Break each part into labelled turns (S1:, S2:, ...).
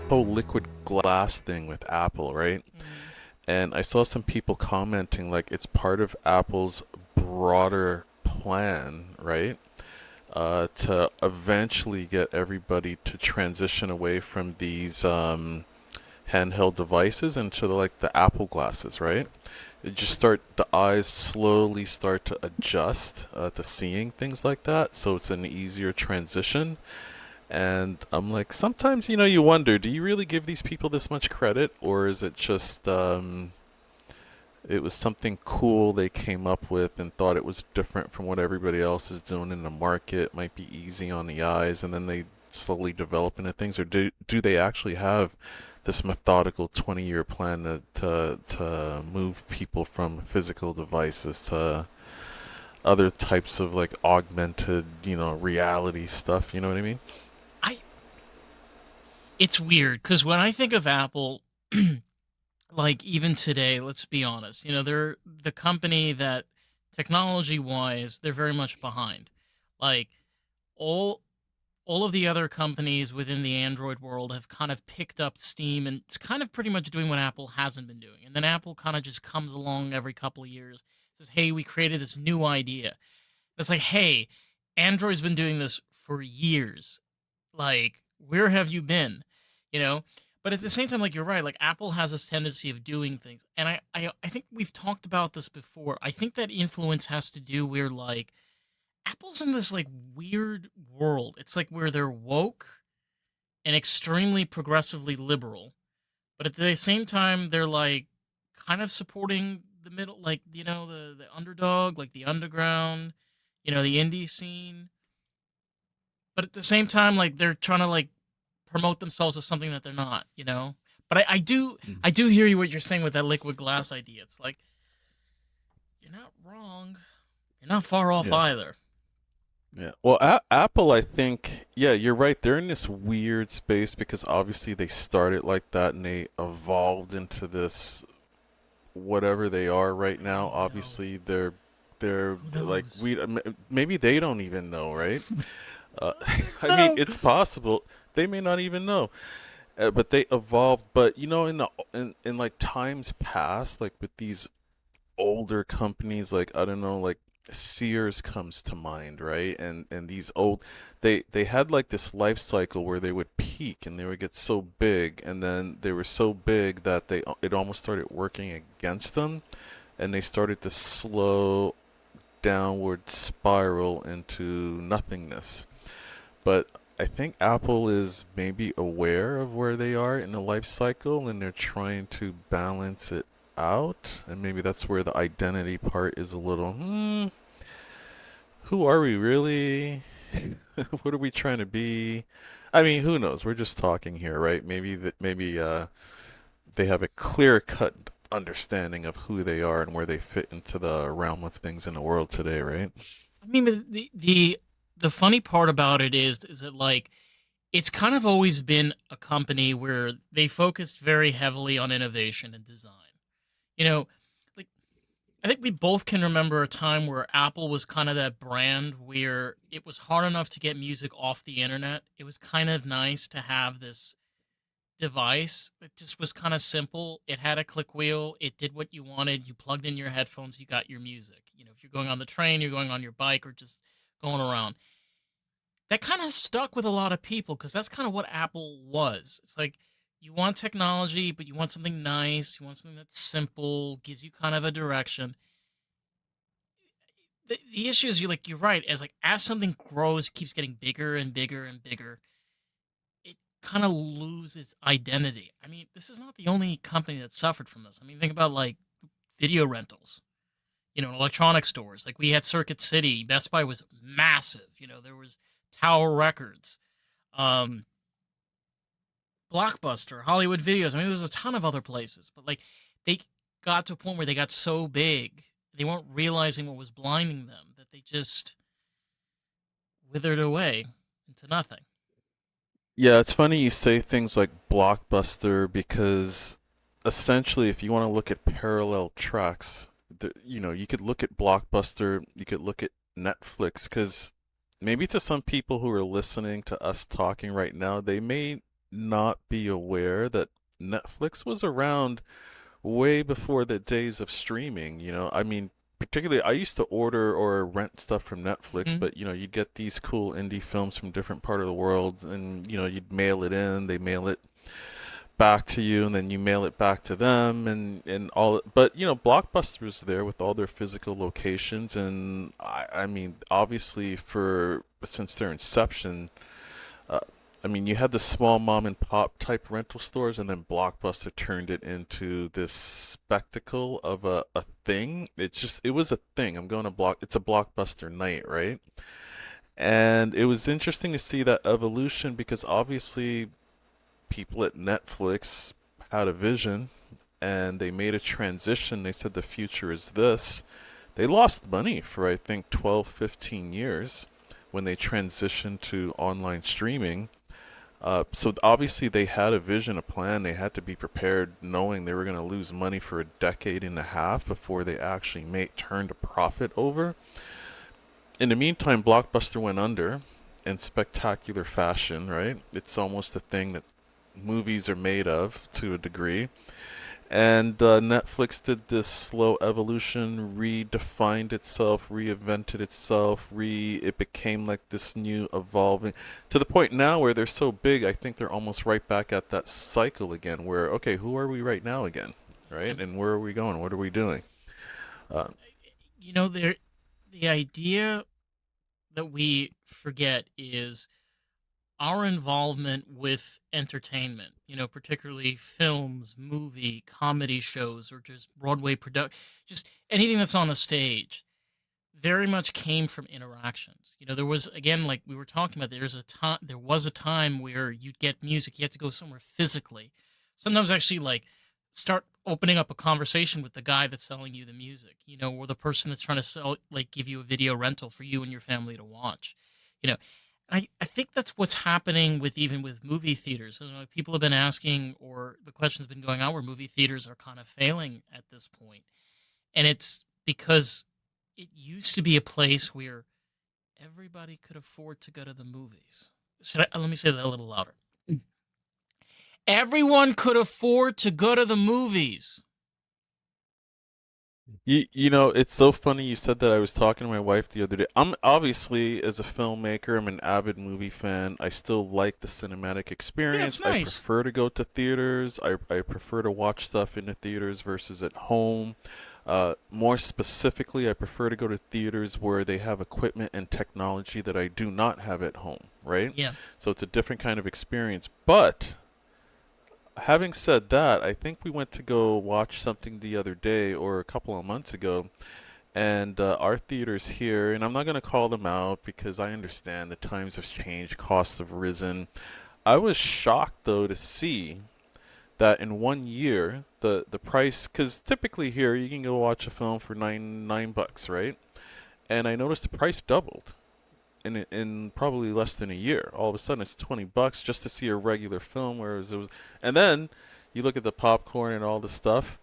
S1: whole liquid glass thing with Apple, right?
S2: Hmm.
S1: And I saw some people commenting like it's part of Apple's broader plan, right? To eventually get everybody to transition away from these handheld devices into the Apple glasses, right? It just start the eyes slowly start to adjust to seeing things like that, so it's an easier transition. And I'm like, sometimes you wonder, do you really give these people this much credit, or is it just it was something cool they came up with and thought it was different from what everybody else is doing in the market, might be easy on the eyes, and then they slowly develop into things, or do they actually have this methodical 20-year plan to move people from physical devices to other types of like augmented, reality stuff, you know what I mean?
S2: I It's weird because when I think of Apple, like even today, let's be honest, they're the company that technology wise, they're very much behind. Like all all of the other companies within the Android world have kind of picked up steam and it's kind of pretty much doing what Apple hasn't been doing. And then Apple kind of just comes along every couple of years, says, "Hey, we created this new idea." It's like, "Hey, Android's been doing this for years. Like, where have you been?" You know? But at the same time, like you're right, like Apple has this tendency of doing things. And I think we've talked about this before. I think that influence has to do where like Apple's in this like weird world. It's like where they're woke and extremely progressively liberal, but at the same time they're like kind of supporting the middle, like the underdog, like the underground, the indie scene. But at the same time, like they're trying to like promote themselves as something that they're not. But I do hear you what you're saying with that liquid glass idea. It's like you're not wrong, you're not far off
S1: Yeah.
S2: either.
S1: Yeah. Well, Apple, I think, yeah, you're right. They're in this weird space because obviously they started like that and they evolved into this whatever they are right
S2: I
S1: now.
S2: don't know.
S1: Obviously, they're
S2: Who
S1: like
S2: knows?
S1: maybe they don't even know, right?
S2: I
S1: Uh,
S2: don't think
S1: I mean,
S2: so.
S1: it's possible they may not even know, but they evolved. But in like times past, like with these older companies, like I don't know, like Sears comes to mind, right? And these old, they had like this life cycle where they would peak and they would get so big, and then they were so big that it almost started working against them, and they started to slow downward spiral into nothingness. But I think Apple is maybe aware of where they are in the life cycle and they're trying to balance it out. And maybe that's where the identity part is a little, who are we really? What are we trying to be? I mean, who knows? We're just talking here, right? Maybe they have a clear cut understanding of who they are and where they fit into the realm of things in the world today, right?
S2: I mean, but the funny part about it is that like it's kind of always been a company where they focused very heavily on innovation and design. You know, like I think we both can remember a time where Apple was kind of that brand where it was hard enough to get music off the internet. It was kind of nice to have this device that just was kind of simple. It had a click wheel. It did what you wanted. You plugged in your headphones, you got your music. If you're going on the train, you're going on your bike, or just going around. That kind of stuck with a lot of people because that's kind of what Apple was. It's like you want technology, but you want something nice. You want something that's simple, gives you kind of a direction. The issue is you're right. As something grows, keeps getting bigger and bigger and bigger, it kind of loses identity. I mean, this is not the only company that suffered from this. I mean, think about like video rentals, electronic stores. Like we had Circuit City, Best Buy was massive. There was Tower Records, um, Blockbuster, Hollywood Videos. I mean, there was a ton of other places, but like they got to a point where they got so big, they weren't realizing what was blinding them that they just withered away into nothing.
S1: Yeah, it's funny you say things like Blockbuster because essentially, if you want to look at parallel tracks, you could look at Blockbuster, you could look at Netflix, because maybe to some people who are listening to us talking right now, they may not be aware that Netflix was around way before the days of streaming, you know. I mean, particularly I used to order or rent stuff from Netflix,
S2: Hmm.
S1: but you know, you'd get these cool indie films from different part of the world and you know, you'd mail it in, they mail it back to you and then you mail it back to them and all, but you know, Blockbuster was there with all their physical locations and I mean, obviously for since their inception, uh, I mean, you had the small mom and pop type rental stores, and then Blockbuster turned it into this spectacle of a thing. It was a thing. It's a Blockbuster night, right? And it was interesting to see that evolution because obviously people at Netflix had a vision and they made a transition. They said the future is this. They lost money for, I think, 12, 15 years when they transitioned to online streaming. So obviously they had a vision, a plan. They had to be prepared, knowing they were going to lose money for a decade and a half before they actually turned a profit over. In the meantime, Blockbuster went under in spectacular fashion, right? It's almost a thing that movies are made of to a degree. And Netflix did this slow evolution, redefined itself, reinvented itself, it became like this new evolving to the point now where they're so big, I think they're almost right back at that cycle again where, okay, who are we right now again? Right?
S2: And
S1: And where are we going? What are we doing? Uh,
S2: you know, the idea that we forget is our involvement with entertainment, you know, particularly films, movie, comedy shows, or just Broadway production, just anything that's on a stage, very much came from interactions. You know, there was, again, like we were talking about, there was a time where you'd get music, you had to go somewhere physically. Sometimes actually like start opening up a conversation with the guy that's selling you the music, you know, or the person that's trying to sell, like give you a video rental for you and your family to watch. You know, I think that's what's happening with even with movie theaters. You know, people have been asking, or the question's been going on, where movie theaters are kind of failing at this point, and it's because it used to be a place where everybody could afford to go to the movies. Let me say that a little louder. Everyone could afford to go to the movies.
S1: you know, it's so funny you said that. I was talking to my wife the other day. I'm obviously, as a filmmaker, I'm an avid movie fan. I still like the cinematic
S2: Yeah, it's
S1: experience. I
S2: nice.
S1: prefer to go to theaters. I prefer to watch stuff in the theaters versus at home. More specifically, I prefer to go to theaters where they have equipment and technology that I do not have at home, right?
S2: Yeah.
S1: So it's a different kind of experience. But having said that, I think we went to go watch something the other day or a couple of months ago, and our theaters here, and I'm not going to call them out because I understand the times have changed, costs have risen. I was shocked though to see that in 1 year the price, because typically here you can go watch a film for nine bucks, right? And I noticed the price doubled in probably less than a year. All of a sudden it's 20 bucks just to see a regular film, whereas it was, and then you look at the popcorn and all the stuff,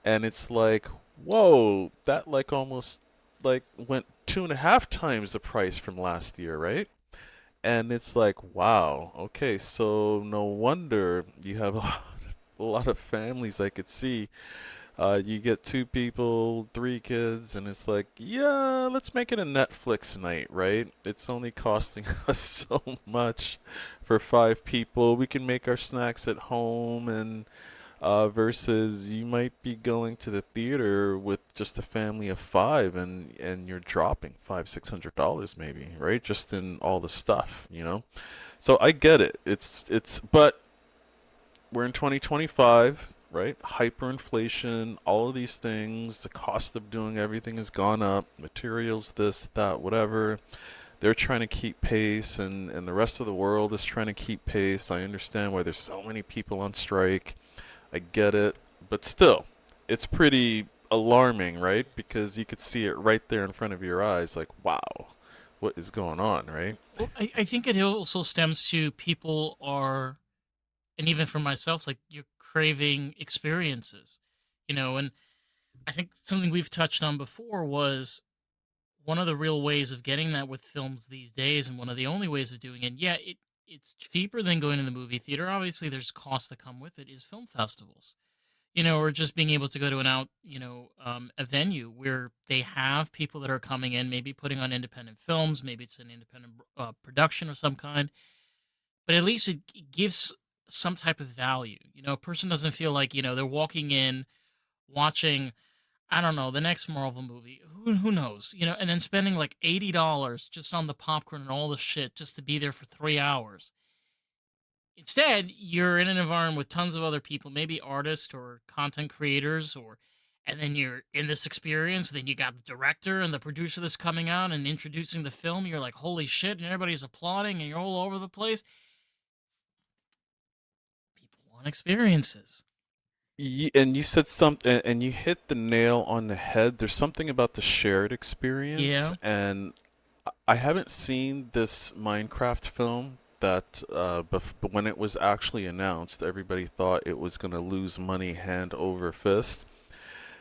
S1: and it's like, whoa, that like almost like went 2.5 times the price from last year, right? And it's like, wow, okay, so no wonder you have a lot of families I could see. You get two people, three kids, and it's like, yeah, let's make it a Netflix night, right? It's only costing us so much for five people. We can make our snacks at home, and versus you might be going to the theater with just a family of five, and you're dropping $500-600 maybe, right? Just in all the stuff, you know. So I get it. But we're in 2025, right? Hyperinflation, all of these things, the cost of doing everything has gone up, materials, this, that, whatever. They're trying to keep pace, and the rest of the world is trying to keep pace. I understand why there's so many people on strike. I get it. But still, it's pretty alarming, right? Because you could see it right there in front of your eyes, like, wow, what is going on, right?
S2: Well, I think it also stems to people are, and even for myself, like you're craving experiences, you know, and I think something we've touched on before was one of the real ways of getting that with films these days, and one of the only ways of doing it. Yeah, it's cheaper than going to the movie theater. Obviously, there's costs that come with it. Is film festivals, or just being able to go to an out, a venue where they have people that are coming in, maybe putting on independent films, maybe it's an independent production of some kind, but at least it gives some type of value. A person doesn't feel like they're walking in watching, I don't know, the next Marvel movie. Who knows? And then spending like $80 just on the popcorn and all the shit just to be there for 3 hours. Instead, you're in an environment with tons of other people, maybe artists or content creators, and then you're in this experience. Then you got the director and the producer that's coming out and introducing the film. You're like, holy shit, and everybody's applauding, and you're all over the place. People want experiences.
S1: And you said something, and you hit the nail on the head. There's something about the shared experience,
S2: Yeah.
S1: and I haven't seen this Minecraft film that, but when it was actually announced, everybody thought it was going to lose money hand over fist.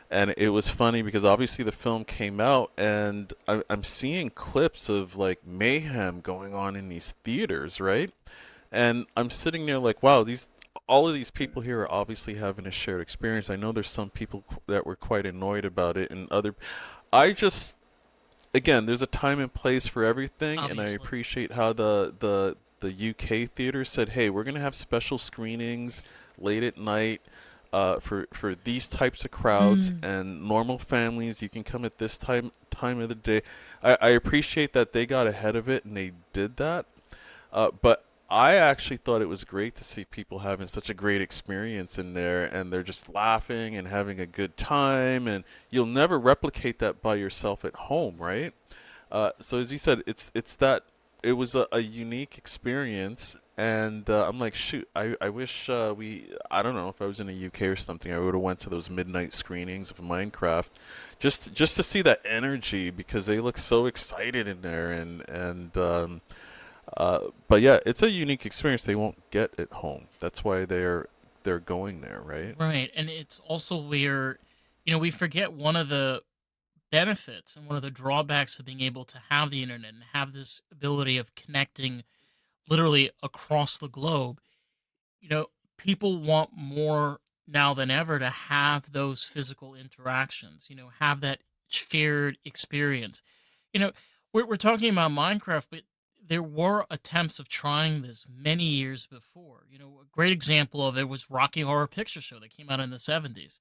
S1: And it was funny because obviously the film came out, and I'm seeing clips of like mayhem going on in these theaters, right? And I'm sitting there like, wow, these all of these people here are obviously having a shared experience. I know there's some people that were quite annoyed about it, and other. I just, again, there's a time and place for everything, and I
S2: Obviously.
S1: appreciate how the UK theater said, hey, we're gonna have special screenings late at night. For these types of crowds
S2: Mm.
S1: and normal families, you can come at this time of the day. I appreciate that they got ahead of it and they did that. But I actually thought it was great to see people having such a great experience in there, and they're just laughing and having a good time, and you'll never replicate that by yourself at home, right? So as you said, it's that it was a unique experience, and I'm like, shoot, I wish I don't know if I was in the UK or something, I would have went to those midnight screenings of Minecraft, just to see that energy because they look so excited in there, but yeah, it's a unique experience they won't get at home. That's why they're going there, right?
S2: Right. And it's also where, we forget one of the benefits and one of the drawbacks of being able to have the internet and have this ability of connecting literally across the globe. you know People want more now than ever to have those physical interactions, have that shared experience. you know we're talking about Minecraft, but there were attempts of trying this many years before. A great example of it was Rocky Horror Picture Show that came out in the 70s.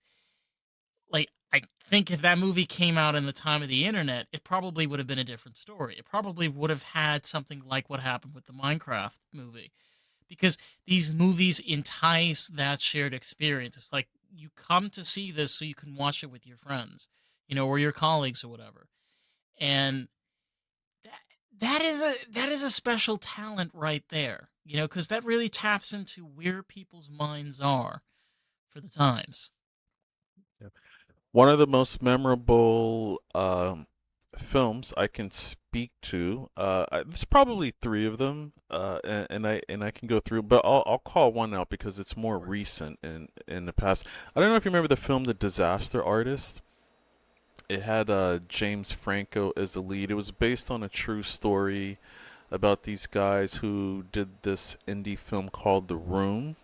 S2: Like, I think if that movie came out in the time of the internet, it probably would have been a different story. It probably would have had something like what happened with the Minecraft movie, because these movies entice that shared experience. It's like you come to see this so you can watch it with your friends, or your colleagues or whatever. And that that is a special talent right there, because that really taps into where people's minds are for the times.
S1: Yeah. One of the most memorable films I can speak to, there's probably three of them, and I can go through, but I'll call one out because it's more
S2: Sure.
S1: recent in the past. I don't know if you remember the film The Disaster Artist. It had James Franco as the lead. It was based on a true story about these guys who did this indie film called The Room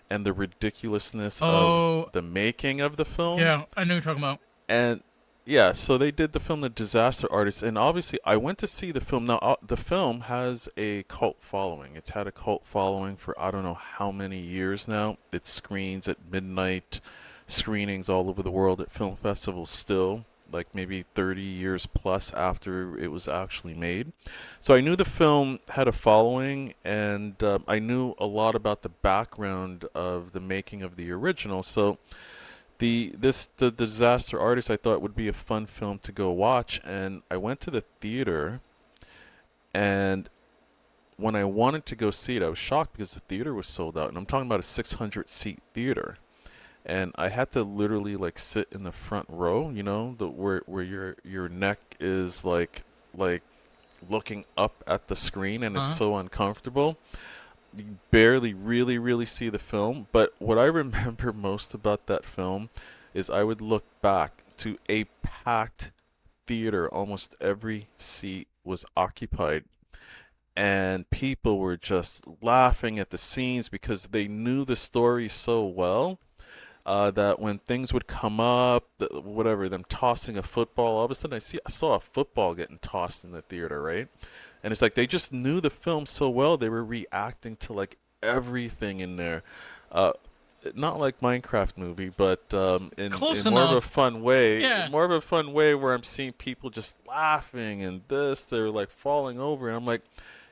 S1: and the ridiculousness of
S2: Oh,
S1: the making of the film.
S2: yeah, I know what you're talking about.
S1: And yeah, so they did the film The Disaster Artist, and obviously I went to see the film. Now, the film has a cult following. It's had a cult following for I don't know how many years now. It screens at midnight screenings all over the world at film festivals still, like maybe 30 years plus after it was actually made. So I knew the film had a following, and I knew a lot about the background of the making of the original. So the Disaster Artist I thought would be a fun film to go watch, and I went to the theater, and when I wanted to go see it, I was shocked because the theater was sold out, and I'm talking about a 600 seat theater, and I had to literally like sit in the front row, the where your neck is like looking up at the screen, and it's
S2: Huh?
S1: so uncomfortable. You barely really see the film, but what I remember most about that film is I would look back to a packed theater. Almost every seat was occupied. and people were just laughing at the scenes because they knew the story so well, that when things would come up, whatever, them tossing a football, all of a sudden I saw a football getting tossed in the theater, right? And it's like they just knew the film so well, they were reacting to like everything in there. Uh, Not like Minecraft movie, but
S2: Close
S1: in more of a
S2: enough.
S1: fun way,
S2: Yeah.
S1: more of a fun way where I'm seeing people just laughing and this, they're like falling over, and I'm like,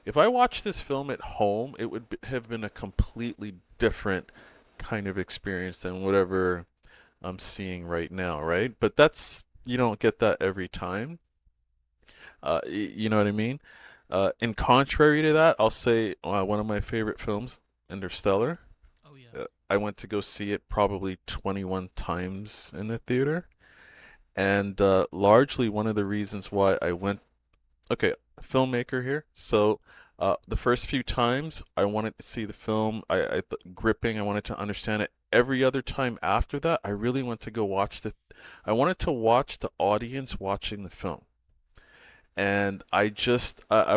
S1: if I watched this film at home, it would have been a completely different kind of experience than whatever I'm seeing right now, right? But that's, you don't get that every time. You know what I mean? In contrary to that, I'll say one of my favorite films, Interstellar.
S2: Oh yeah.
S1: I went to go see it probably 21 times in the theater. And largely one of the reasons why I went, okay, filmmaker here. So the first few times I wanted to see the film, gripping, I wanted to understand it. Every other time after that, I really went to go watch I wanted to watch the audience watching the film. And I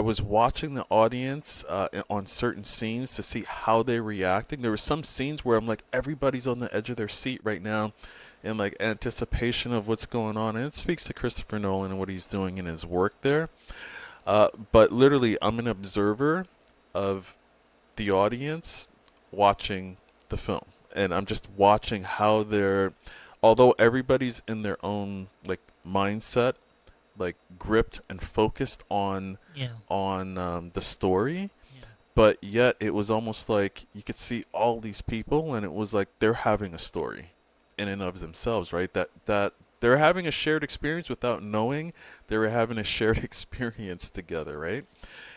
S1: was watching the audience on certain scenes to see how they're reacting. There were some scenes where I'm like, everybody's on the edge of their seat right now in like anticipation of what's going on. And it speaks to Christopher Nolan and what he's doing in his work there. But literally, I'm an observer of the audience watching the film. And I'm just watching how although everybody's in their own like mindset, like gripped and focused
S2: Yeah.
S1: on the story,
S2: Yeah.
S1: but yet it was almost like you could see all these people, and it was like they're having a story in and of themselves, right? That they're having a shared experience without knowing they were having a shared experience together, right?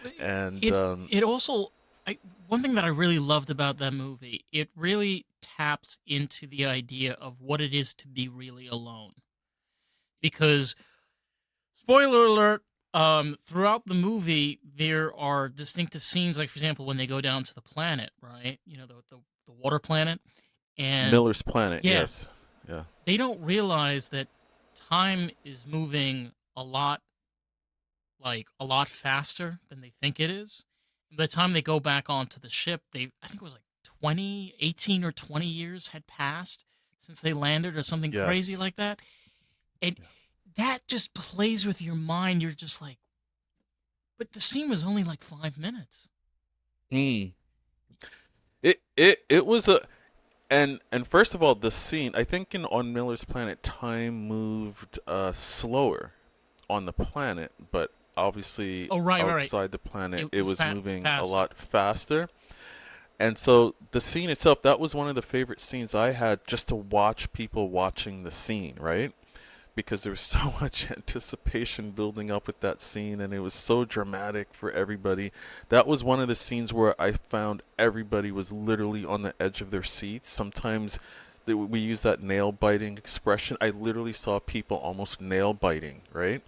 S2: But
S1: And
S2: it it also I one thing that I really loved about that movie, it really taps into the idea of what it is to be really alone. Because spoiler alert, throughout the movie there are distinctive scenes, like for example when they go down to the planet, right? You know, the water planet, and
S1: Miller's Planet,
S2: yeah,
S1: yes, yeah,
S2: they don't realize that time is moving a lot faster than they think it is. And by the time they go back onto the ship, I think it was like 20, 18 or 20 years had passed since they landed or something crazy
S1: yes.
S2: like that. And that just plays with your mind. You're just like, but the scene was only like 5 minutes.
S1: Mm. It was a and first of all, the scene, I think in on Miller's Planet, time moved slower on the planet, but obviously
S2: Oh, right.
S1: outside the planet,
S2: It
S1: it
S2: was
S1: was moving a
S2: faster.
S1: lot faster. And so the scene itself, that was one of the favorite scenes I had, just to watch people watching the scene, right? Because there was so much anticipation building up with that scene, and it was so dramatic for everybody. That was one of the scenes where I found everybody was literally on the edge of their seats. Sometimes we use that nail biting expression. I literally saw people almost nail biting, right?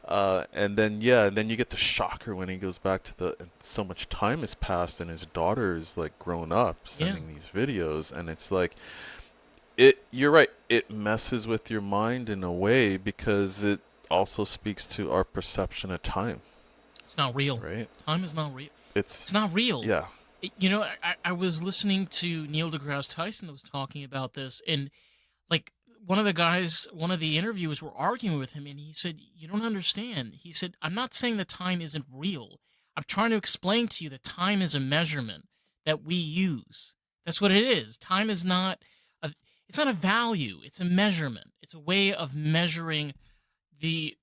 S1: And then yeah, and then you get the shocker when he goes back to and so much time has passed and his daughter is like grown up
S2: Yeah.
S1: sending these videos, and it's like you're right, it messes with your mind in a way because it also speaks to our perception of time,
S2: It's not real.
S1: right?
S2: Time is not real.
S1: It's
S2: It's not real.
S1: yeah.
S2: You know, I was listening to Neil deGrasse Tyson that was talking about this, and like one of the interviewers were arguing with him, and he said, "You don't understand." He said, "I'm not saying that time isn't real. I'm trying to explain to you that time is a measurement that we use. That's what it is. Time is not a it's not a value. It's a measurement. It's a way of measuring the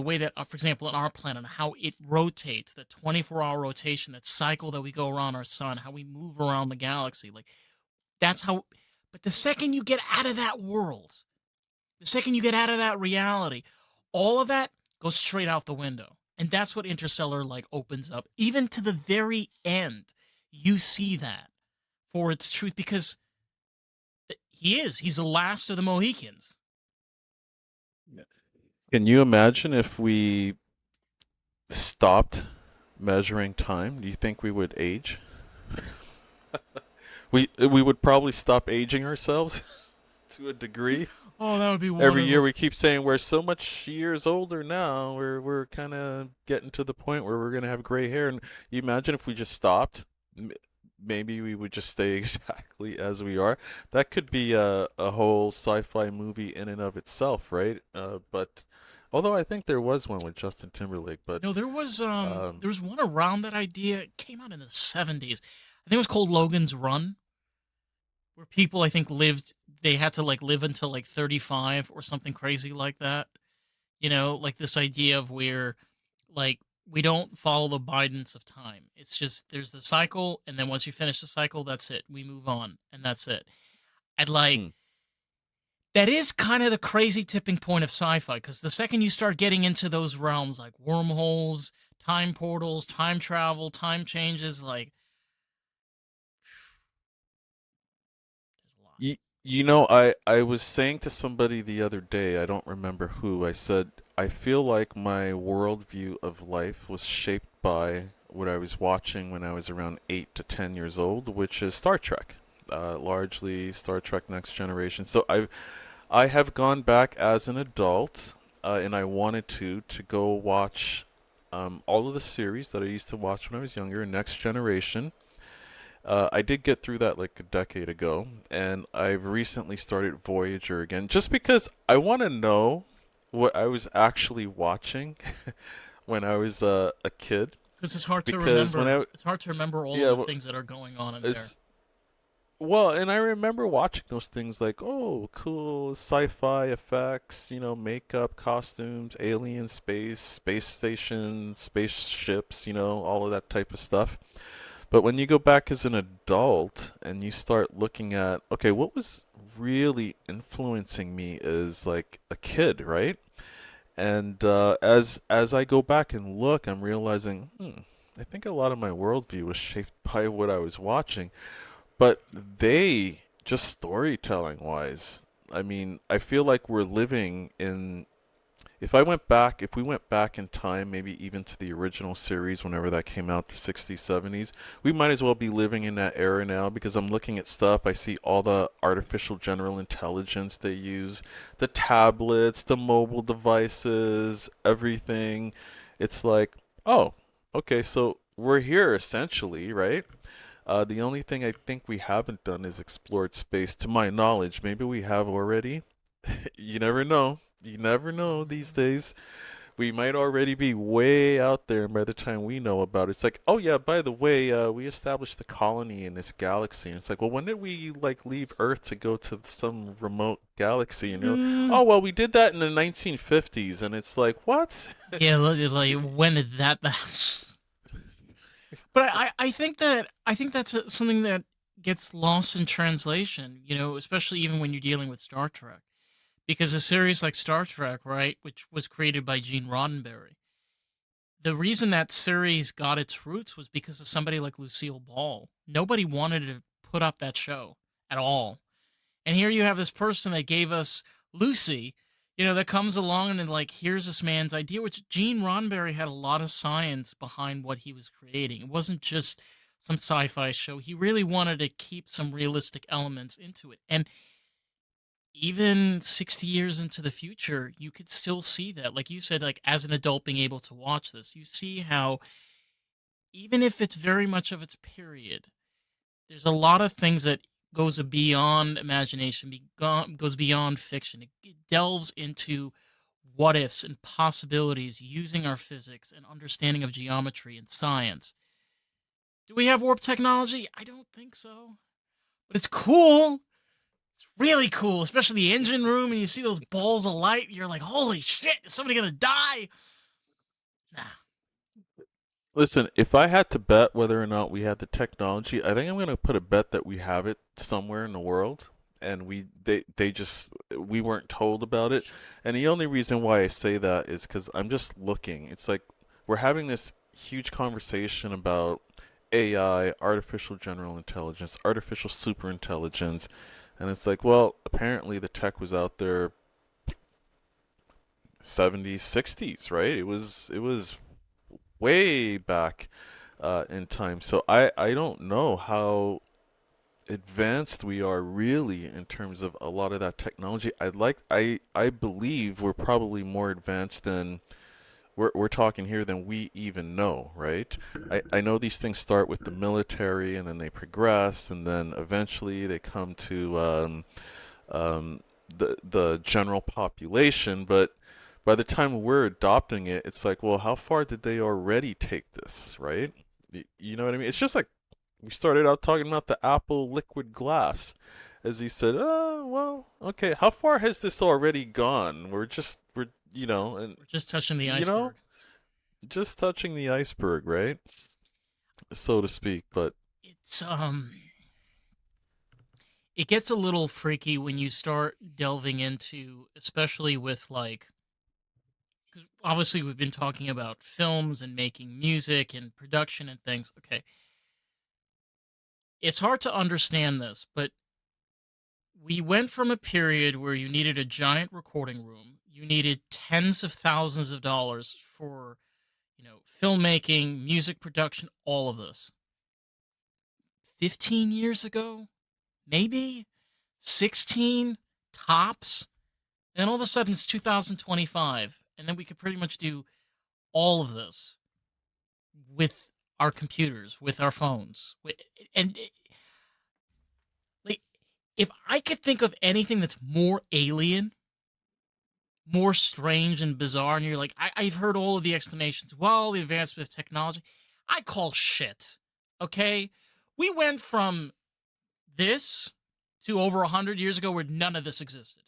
S2: way that, for example, on our planet, how it rotates, the 24-hour rotation, that cycle that we go around our sun, how we move around the galaxy. Like that's how. But the second you get out of that world, the second you get out of that reality, all of that goes straight out the window. And that's what Interstellar like opens up. Even to the very end, you see that for its truth, because he's the last of the Mohicans.
S1: Can you imagine if we stopped measuring time? Do you think we would age? We would probably stop aging ourselves to a degree.
S2: Oh, that would be
S1: Every year
S2: wonderful.
S1: we keep saying we're so much years older now. We're kind of getting to the point where we're gonna have gray hair. And you imagine if we just stopped, m- maybe we would just stay exactly as we are. That could be a whole sci-fi movie in and of itself, right? But although I think there was one with Justin Timberlake, but
S2: No,
S1: um,
S2: there was one around that idea. It came out in the 70s. I think it was called Logan's Run, where people I think lived they had to like live until like 35 or something crazy like that. You know, like this idea of where like we don't follow the bidence of time. It's just there's the cycle, and then once you finish the cycle, that's it. We move on, and that's it. I'd like
S1: hmm.
S2: that is kind of the crazy tipping point of sci-fi because the second you start getting into those realms like wormholes, time portals, time travel, time changes, like there's a lot.
S1: I was saying to somebody the other day, I don't remember who, I said, I feel like my worldview of life was shaped by what I was watching when I was around 8 to 10 years old, which is Star Trek. Largely Star Trek Next Generation. So I have gone back as an adult, and I wanted to go watch all of the series that I used to watch when I was younger, Next Generation. I did get through that like a decade ago, and I've recently started Voyager again, just because I want to know what I was actually watching when I was a kid.
S2: Because it's hard to
S1: Because when
S2: remember.
S1: I,
S2: It's hard to remember all of
S1: yeah,
S2: the things that are going on in there.
S1: it's well, and I remember watching those things like, oh, cool sci-fi effects, makeup, costumes, alien space, space stations, spaceships, all of that type of stuff. But when you go back as an adult and you start looking at, okay, what was really influencing me as like a kid, right? And as I go back and look, I'm realizing, I think a lot of my worldview was shaped by what I was watching. But they, just storytelling wise, I mean, I feel like we're living in if we went back in time, maybe even to the original series, whenever that came out, the 60s, 70s, we might as well be living in that era now because I'm looking at stuff. I see all the artificial general intelligence they use, the tablets, the mobile devices, everything. It's like, oh, okay, so we're here essentially, right? The only thing I think we haven't done is explored space, to my knowledge. Maybe we have already. You never know. You never know these days. We might already be way out there, and by the time we know about it, it's like, oh yeah, by the way, we established a colony in this galaxy. And it's like, well, when did we like leave Earth to go to some remote galaxy? And you're like,
S2: Mm,
S1: oh well, we did that in the 1950s, and it's like, what?
S2: yeah, like when did that? But I think that's something that gets lost in translation. You know, especially even when you're dealing with Star Trek, because a series like Star Trek, right, which was created by Gene Roddenberry, the reason that series got its roots was because of somebody like Lucille Ball. Nobody wanted to put up that show at all. And here you have this person that gave us Lucy, you know, that comes along and like, here's this man's idea, which Gene Roddenberry had a lot of science behind what he was creating. It wasn't just some sci-fi show. He really wanted to keep some realistic elements into it. And even 60 years into the future, you could still see that. Like you said, like as an adult being able to watch this, you see how even if it's very much of its period, there's a lot of things that goes beyond imagination, goes beyond fiction. It delves into what ifs and possibilities using our physics and understanding of geometry and science. Do we have warp technology? I don't think so. But it's cool. It's really cool, especially the engine room and you see those balls of light. And you're like, holy shit, is somebody gonna die? Nah.
S1: Listen, if I had to bet whether or not we had the technology, I think I'm going to put a bet that we have it somewhere in the world, and they just we weren't told about it. And the only reason why I say that is because I'm just looking. It's like we're having this huge conversation about AI, artificial general intelligence, artificial superintelligence, and it's like, well, apparently the tech was out there 70s, 60s, right? It was way back in time. So I don't know how. advanced we are really in terms of a lot of that technology. I believe we're probably more advanced than we're talking here than we even know, right? I know these things start with the military and then they progress and then eventually they come to um, the general population, but by the time we're adopting it, it's like, well, how far did they already take this, right? You know what I mean? It's just like we started out talking about the Apple liquid glass. As you said, oh, well, okay, how far has this already gone? And
S2: We're just touching the
S1: you know,
S2: iceberg.
S1: just touching the iceberg, right? So to speak. But
S2: It's it gets a little freaky when you start delving into, especially with like, because obviously we've been talking about films and making music and production and things. Okay, it's hard to understand this, but we went from a period where you needed a giant recording room, you needed tens of thousands of dollars for, filmmaking, music production, all of this. 15 years ago, maybe 16 tops. And then all of a sudden it's 2025, and then we could pretty much do all of this with our computers, with our phones. And like, if I could think of anything that's more alien, more strange and bizarre, and you're like, I've heard all of the explanations. Well, the advancement of technology, I call shit. Okay, we went from this to over 100 years ago where none of this existed,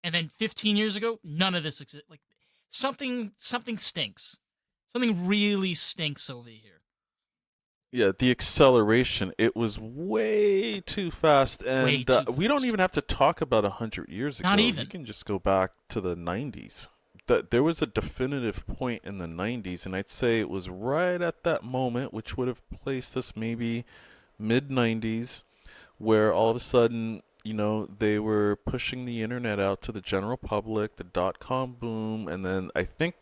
S2: and then 15 years ago, none of this existed. Like something stinks. Something really stinks over here.
S1: yeah, the acceleration, it was way too fast.
S2: Way
S1: And
S2: too
S1: we don't
S2: fast.
S1: even have to talk about 100 years
S2: Not
S1: ago. You
S2: even.
S1: can just go back to the 90s. There was a definitive point in the 90s, and I'd say it was right at that moment, which would have placed us maybe mid 90s, where all of a sudden, they were pushing the internet out to the general public, the dot-com boom, and then I think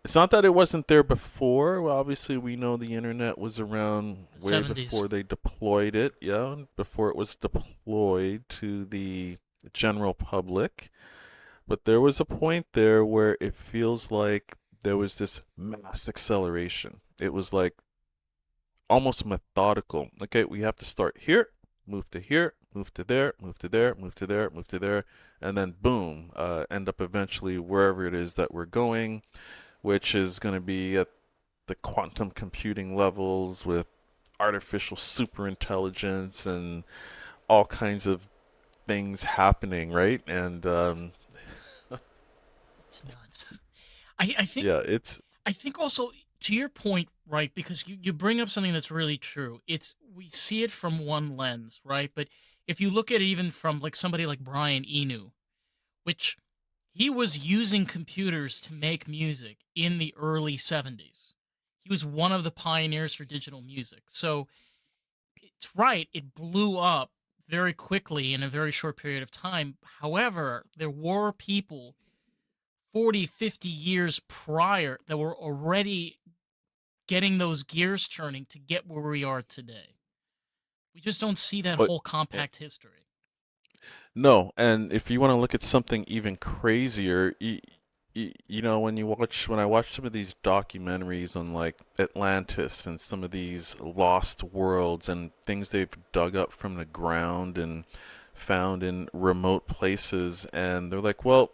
S1: it's not that it wasn't there before. Well, obviously, we know the internet was around way
S2: 70s.
S1: before they deployed it, yeah, before it was deployed to the general public. But there was a point there where it feels like there was this mass acceleration. It was like almost methodical. Okay, we have to start here, move to there, move to there, move to there, move to there, and then boom, end up eventually wherever it is that we're going, which is going to be at the quantum computing levels with artificial superintelligence and all kinds of things happening, right? And
S2: It's nuts. I think
S1: yeah, it's
S2: I think also, to your point, right, because you bring up something that's really true. It's we see it from one lens, right? But if you look at it even from like somebody like Brian Eno, which he was using computers to make music in the early 70s. He was one of the pioneers for digital music. So it's right, it blew up very quickly in a very short period of time. However, there were people 40, 50 years prior that were already getting those gears turning to get where we are today. We just don't see that
S1: but
S2: whole compact history.
S1: no, and if you want to look at something even crazier, when I watch some of these documentaries on like Atlantis and some of these lost worlds and things they've dug up from the ground and found in remote places, and they're like, well,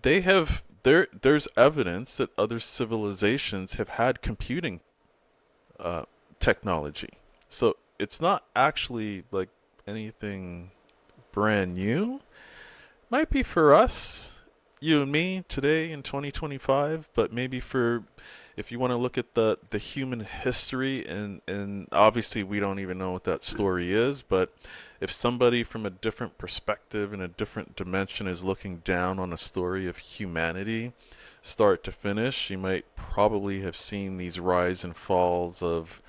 S1: there's evidence that other civilizations have had computing uh, technology. So it's not actually like anything brand new. Might be for us, you and me today in 2025, but maybe for if you want to look at the human history and obviously we don't even know what that story is, but if somebody from a different perspective and a different dimension is looking down on a story of humanity start to finish, you might probably have seen these rise and falls of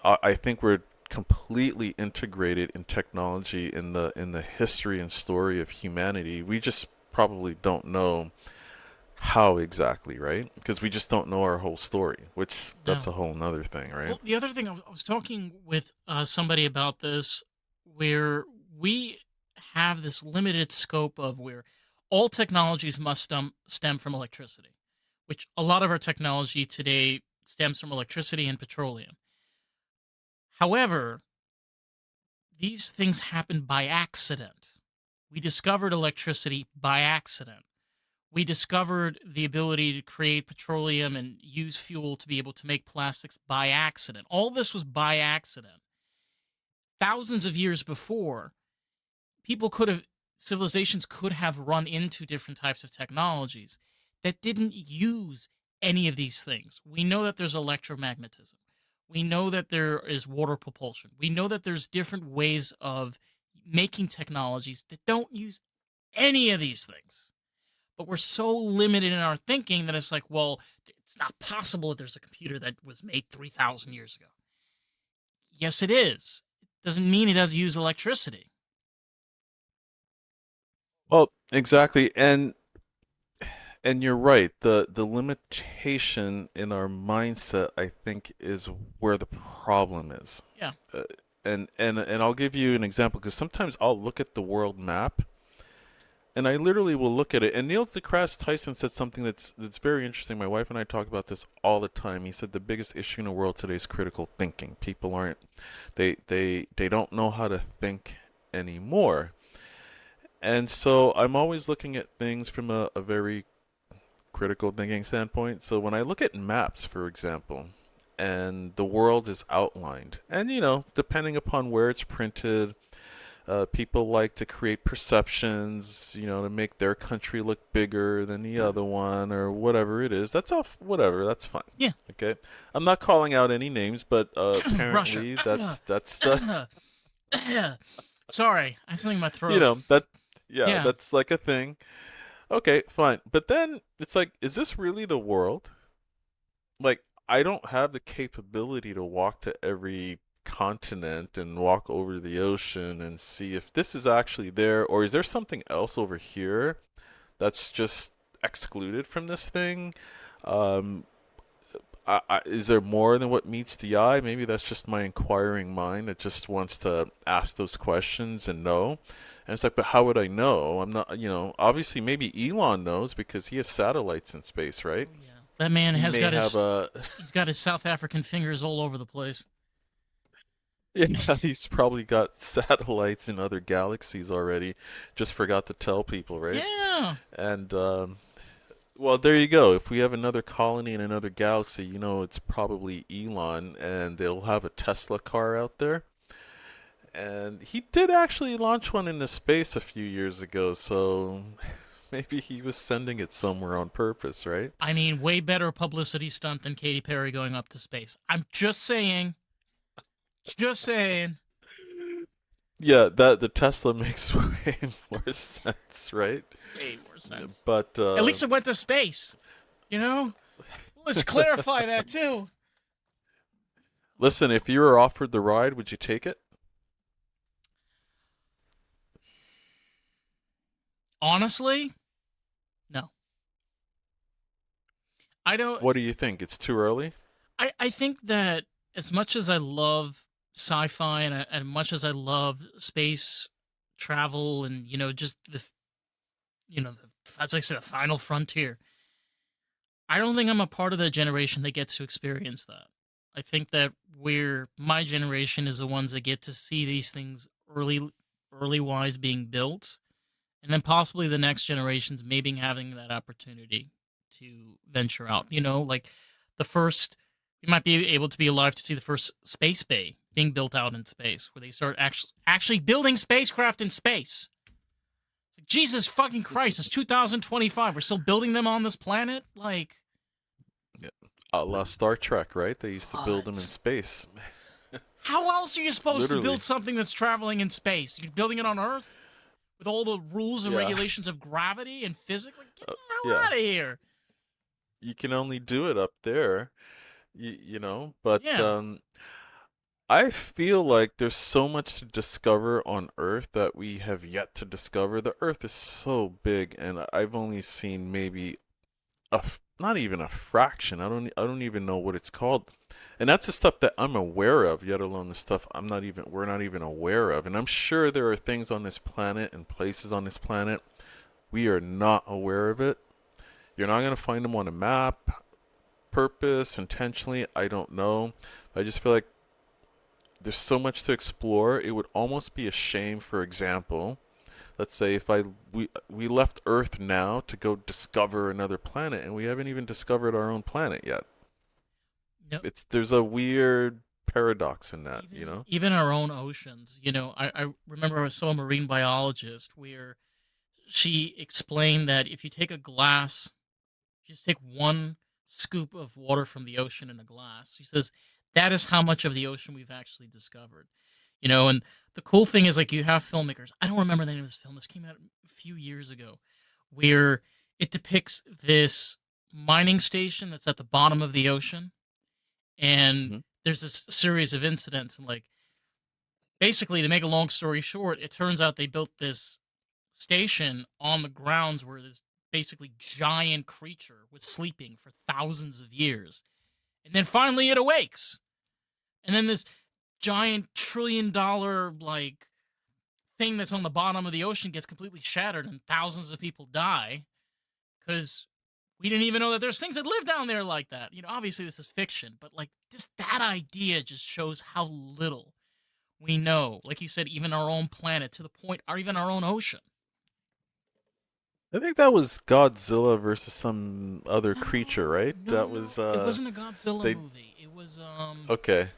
S1: I think we're completely integrated in technology in the history and story of humanity. We just probably don't know how exactly, right? Because we just don't know our whole story, which that's
S2: No.
S1: a whole nother thing, right?
S2: Well, the other thing I was talking with somebody about this, where we have this limited scope of where all technologies must stem from electricity, which a lot of our technology today stems from electricity and petroleum. However, these things happen by accident. We discovered electricity by accident. We discovered the ability to create petroleum and use fuel to be able to make plastics by accident. All this was by accident. Thousands of years before, people could have, civilizations could have run into different types of technologies that didn't use any of these things. We know that there's electromagnetism. We know that there is water propulsion. We know that there's different ways of making technologies that don't use any of these things. But we're so limited in our thinking that it's like, well, it's not possible that there's a computer that was made 3,000 years ago. Yes, it is. It doesn't mean it doesn't use electricity.
S1: Well, exactly, and you're right. The limitation in our mindset, I think, is where the problem is.
S2: Yeah.
S1: Uh, and I'll give you an example because sometimes I'll look at the world map and I literally will look at it. And Neil deGrasse Tyson said something that's very interesting. My wife and I talk about this all the time. He said the biggest issue in the world today is critical thinking. People aren't they don't know how to think anymore. And so I'm always looking at things from a very critical thinking standpoint. So when I look at maps, for example, and the world is outlined, and depending upon where it's printed, people like to create perceptions, to make their country look bigger than the other one or whatever it is. That's all, whatever, that's fine.
S2: Yeah.
S1: Okay. I'm not calling out any names, but
S2: Russia.
S1: apparently that's the,
S2: Sorry, I have something in my throat.
S1: that, yeah,
S2: Yeah.
S1: that's like a thing. Okay, fine. But then it's like, is this really the world? Like, I don't have the capability to walk to every continent and walk over the ocean and see if this is actually there, or is there something else over here that's just excluded from this thing? Um, is there more than what meets the eye? Maybe that's just my inquiring mind that just wants to ask those questions and know. And it's like, but how would I know? I'm not, obviously maybe Elon knows because he has satellites in space, right?
S2: Oh yeah. That man
S1: He
S2: has
S1: may
S2: got
S1: have
S2: his
S1: a
S2: he's got his South African fingers all over the place.
S1: yeah, he's probably got satellites in other galaxies already. Just forgot to tell people, right?
S2: Yeah.
S1: And well, there you go. If we have another colony in another galaxy, it's probably Elon, and they'll have a Tesla car out there. And he did actually launch one into space a few years ago, so maybe he was sending it somewhere on purpose, right?
S2: I mean, way better publicity stunt than Katy Perry going up to space. I'm just saying. Just saying.
S1: Yeah, that the Tesla makes way more sense, right?
S2: Way more sense.
S1: But
S2: At least it went to space. You know? Let's clarify that too.
S1: listen, if you were offered the ride, would you take it?
S2: Honestly, no. I don't.
S1: What do you think? It's too early?
S2: I think that as much as I love sci-fi and much as I love space travel and just as I said, a final frontier, I don't think I'm a part of the generation that gets to experience that. I think that my generation is the ones that get to see these things early wise being built, and then possibly the next generations maybe having that opportunity to venture out. Like the first, we might be able to be alive to see the first space bay being built out in space, where they start actually building spacecraft in space. It's like, Jesus fucking Christ! It's 2025. We're still building them on this planet. Like,
S1: Yeah. A la Star Trek, right? They used to build them in
S2: what?
S1: space.
S2: How else are you supposed to
S1: Literally.
S2: build something that's traveling in space? You're building it on Earth with all the rules and
S1: Yeah.
S2: regulations of gravity and physics. Like, get
S1: Uh,
S2: the hell
S1: yeah.
S2: out of here!
S1: You can only do it up there, but
S2: Yeah.
S1: I feel like there's so much to discover on Earth that we have yet to discover. The Earth is so big, and I've only seen maybe not even a fraction. I don't even know what it's called. And that's the stuff that I'm aware of, yet alone the stuff we're not even aware of. And I'm sure there are things on this planet and places on this planet we are not aware of it. You're not going to find them on a map, purpose, intentionally, I don't know. I just feel like there's so much to explore. It would almost be a shame, for example, let's say if we left Earth now to go discover another planet and we haven't even discovered our own planet yet.
S2: No,
S1: There's a weird paradox in that, you
S2: even
S1: know?
S2: even our own oceans. I remember I saw a marine biologist where she explained that if you take a glass, just take one scoop of water from the ocean in a glass. She says that is how much of the ocean we've actually discovered. And the cool thing is, like, you have filmmakers. I don't remember the name of this film. This came out a few years ago, where it depicts this mining station that's at the bottom of the ocean, and
S1: Hmm.
S2: there's this series of incidents, and, like, basically, to make a long story short, it turns out they built this station on the grounds where this basically giant creature was sleeping for thousands of years. And then finally it awakes. And then this giant $1 trillion like thing that's on the bottom of the ocean gets completely shattered and thousands of people die because we didn't even know that there's things that live down there like that. Obviously this is fiction, but like just that idea just shows how little we know. Like you said, even our own planet, to the point, or even our own ocean.
S1: I think that was Godzilla versus some other creature,
S2: No,
S1: right?
S2: no,
S1: That
S2: no.
S1: was
S2: It wasn't a Godzilla
S1: they
S2: movie. It was
S1: okay.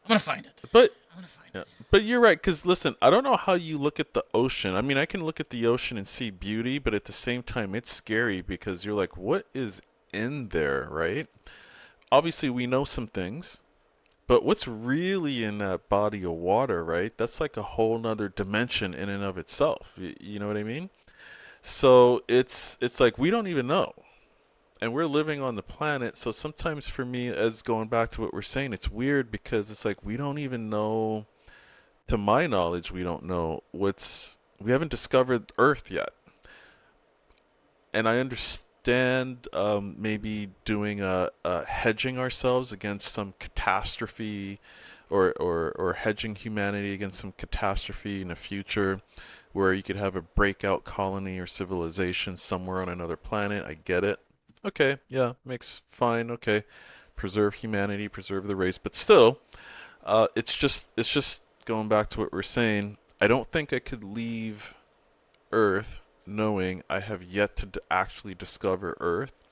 S2: I'm gonna find it.
S1: But
S2: I'm gonna find
S1: yeah,
S2: it.
S1: but you're right, because listen, I don't know how you look at the ocean. I mean, I can look at the ocean and see beauty, but at the same time, it's scary because you're like, what is in there, right? Obviously, we know some things, but what's really in that body of water, right? That's like a whole nother dimension in and of itself. You know what I mean? So it's like we don't even know. And we're living on the planet, so sometimes for me, as going back to what we're saying, it's weird because it's like we don't even know, to my knowledge, we don't know we haven't discovered Earth yet. And I understand maybe doing a hedging ourselves against some catastrophe, or hedging humanity against some catastrophe in the future where you could have a breakout colony or civilization somewhere on another planet. I get it. Okay, yeah, makes fine. Okay, preserve humanity, preserve the race, but still, it's just going back to what we're saying. I don't think I could leave Earth knowing I have yet to actually discover Earth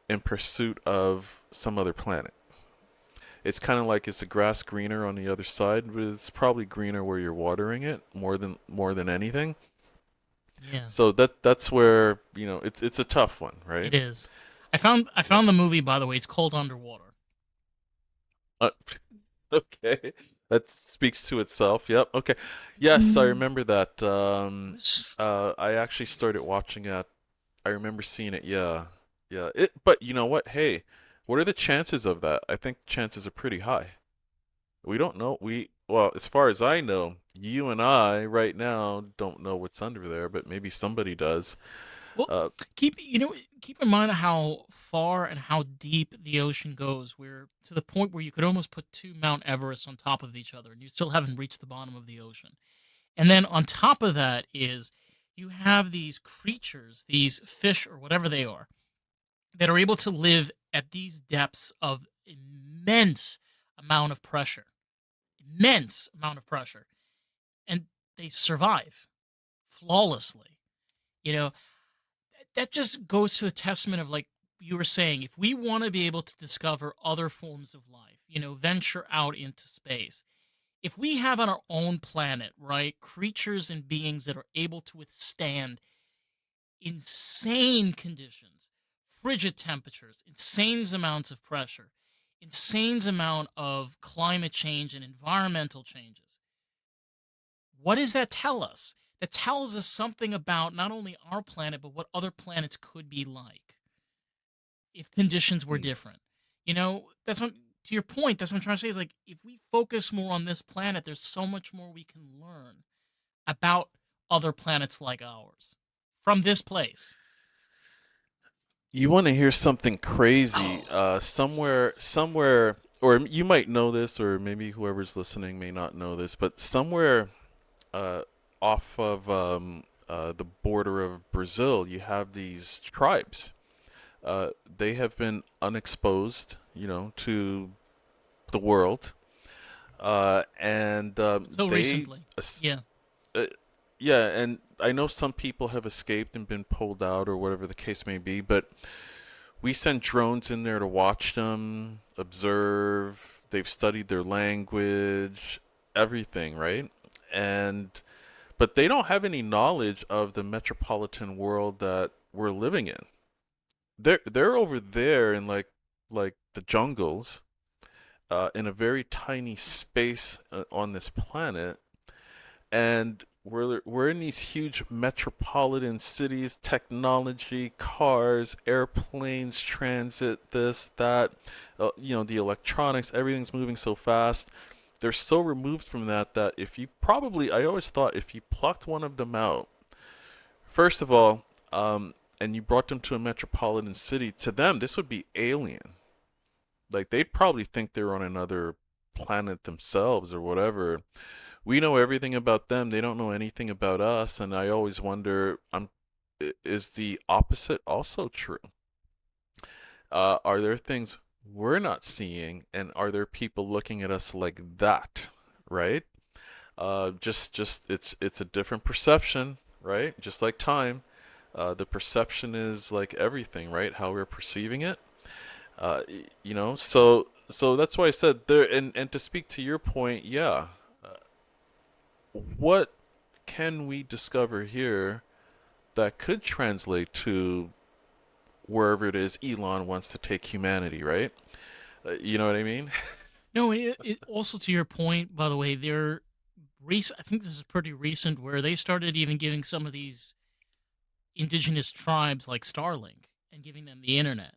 S1: in pursuit of some other planet. It's kind of like, is the grass greener on the other side? But it's probably greener where you're watering it more than anything.
S2: Yeah,
S1: So that's where, it's a tough one, right?
S2: it is. I found
S1: Yep.
S2: the movie, by the way. It's called Underwater.
S1: Uh, okay. That speaks to itself. Yep. Okay. Yes, I remember that.
S2: It was
S1: I actually started watching it. I remember seeing it. Yeah. Yeah. But you know what? Hey, what are the chances of that? I think the chances are pretty high. We don't know. Well, as far as I know, you and I right now don't know what's under there, but maybe somebody does.
S2: well.
S1: Uh,
S2: Keep in mind how far and how deep the ocean goes. Where to the point where you could almost put two Mount Everest on top of each other, and you still haven't reached the bottom of the ocean. And then on top of that is you have these creatures, these fish or whatever they are, that are able to live at these depths of immense amount of pressure, immense amount of pressure, and they survive flawlessly. You know, that just goes to a testament of, like you were saying, if we want to be able to discover other forms of life, venture out into space. If we have on our own planet, right, creatures and beings that are able to withstand insane conditions, frigid temperatures, insane amounts of pressure, insane amount of climate change and environmental changes. What does that tell us? That tells us something about not only our planet, but what other planets could be like if conditions were
S1: hmm.
S2: different. That's what, to your point, that's what I'm trying to say is, like, if we focus more on this planet, there's so much more we can learn about other planets like ours from this place.
S1: You want to hear something crazy?
S2: Oh, yes.
S1: Somewhere, or you might know this, or maybe whoever's listening may not know this, but somewhere uh, off of the border of Brazil, you have these tribes. Uh, they have been unexposed, to the world, and
S2: Until recently. Yeah.
S1: uh, yeah, and I know some people have escaped and been pulled out or whatever the case may be, but we send drones in there to watch them, observe. They've studied their language, everything, right? And but they don't have any knowledge of the metropolitan world that we're living in. They're over there in like the jungles, in a very tiny space on this planet, and we're in these huge metropolitan cities, technology, cars, airplanes, transit, this, that, the electronics, everything's moving so fast. They're so removed from that if you probably, I always thought if you plucked one of them out, first of all, and you brought them to a metropolitan city, to them this would be alien. Like they'd probably think they're on another planet themselves or whatever. We know everything about them. They don't know anything about us, and I always wonder, is the opposite also true? Are there things we're not seeing, and are there people looking at us like that, right? Just it's a different perception, right? Just like time, the perception is like everything, right? How we're perceiving it. So that's why I said there, and to speak to your point, yeah. What can we discover here that could translate to wherever it is Elon wants to take humanity, right? You know what I mean?
S2: No, it also to your point, by the way, they're recent. I think this is pretty recent where they started even giving some of these indigenous tribes like Starlink and giving them the internet.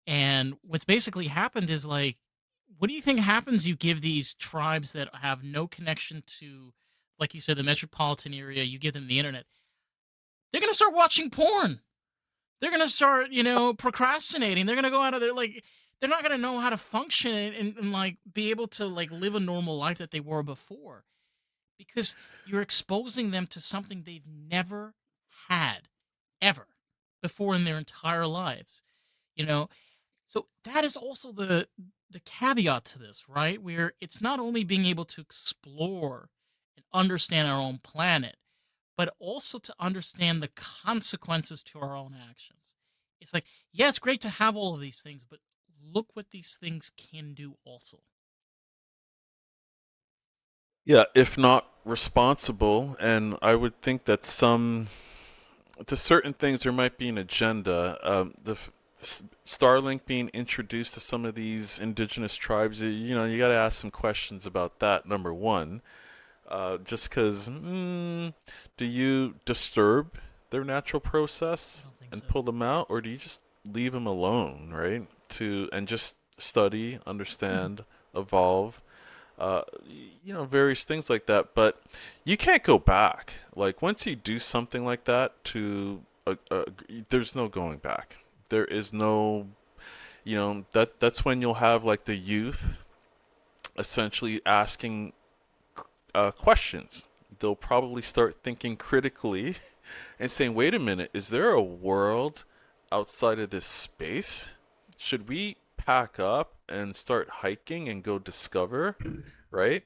S2: And what's basically happened is like, what do you think happens? You give these tribes that have no connection to, like you said, the metropolitan area, you give them the internet. They're going to start watching porn. They're going to start, procrastinating. They're going to go out of their, like, they're not going to know how to function and, like, be able to, like, live a normal life that they were before because you're exposing them to something they've never had ever before in their entire lives, you know? So that is also the caveat to this, right? Where it's not only being able to explore and understand our own planet, but also to understand the consequences to our own actions. It's like, yeah, it's great to have all of these things, but look what these things can do also.
S1: Yeah, if not responsible, and I would think that to certain things there might be an agenda. Starlink being introduced to some of these indigenous tribes, you got to ask some questions about that. Number one, just because, do you disturb their natural
S2: I
S1: process
S2: don't think
S1: and
S2: so.
S1: pull them out, or do you just leave them alone, right? And just study, understand, evolve, various things like that. But you can't go back. Like once you do something like that, there's no going back. There is no, that's when you'll have like the youth essentially asking questions. They'll probably start thinking critically and saying, wait a minute, is there a world outside of this space? Should we pack up and start hiking and go discover, right?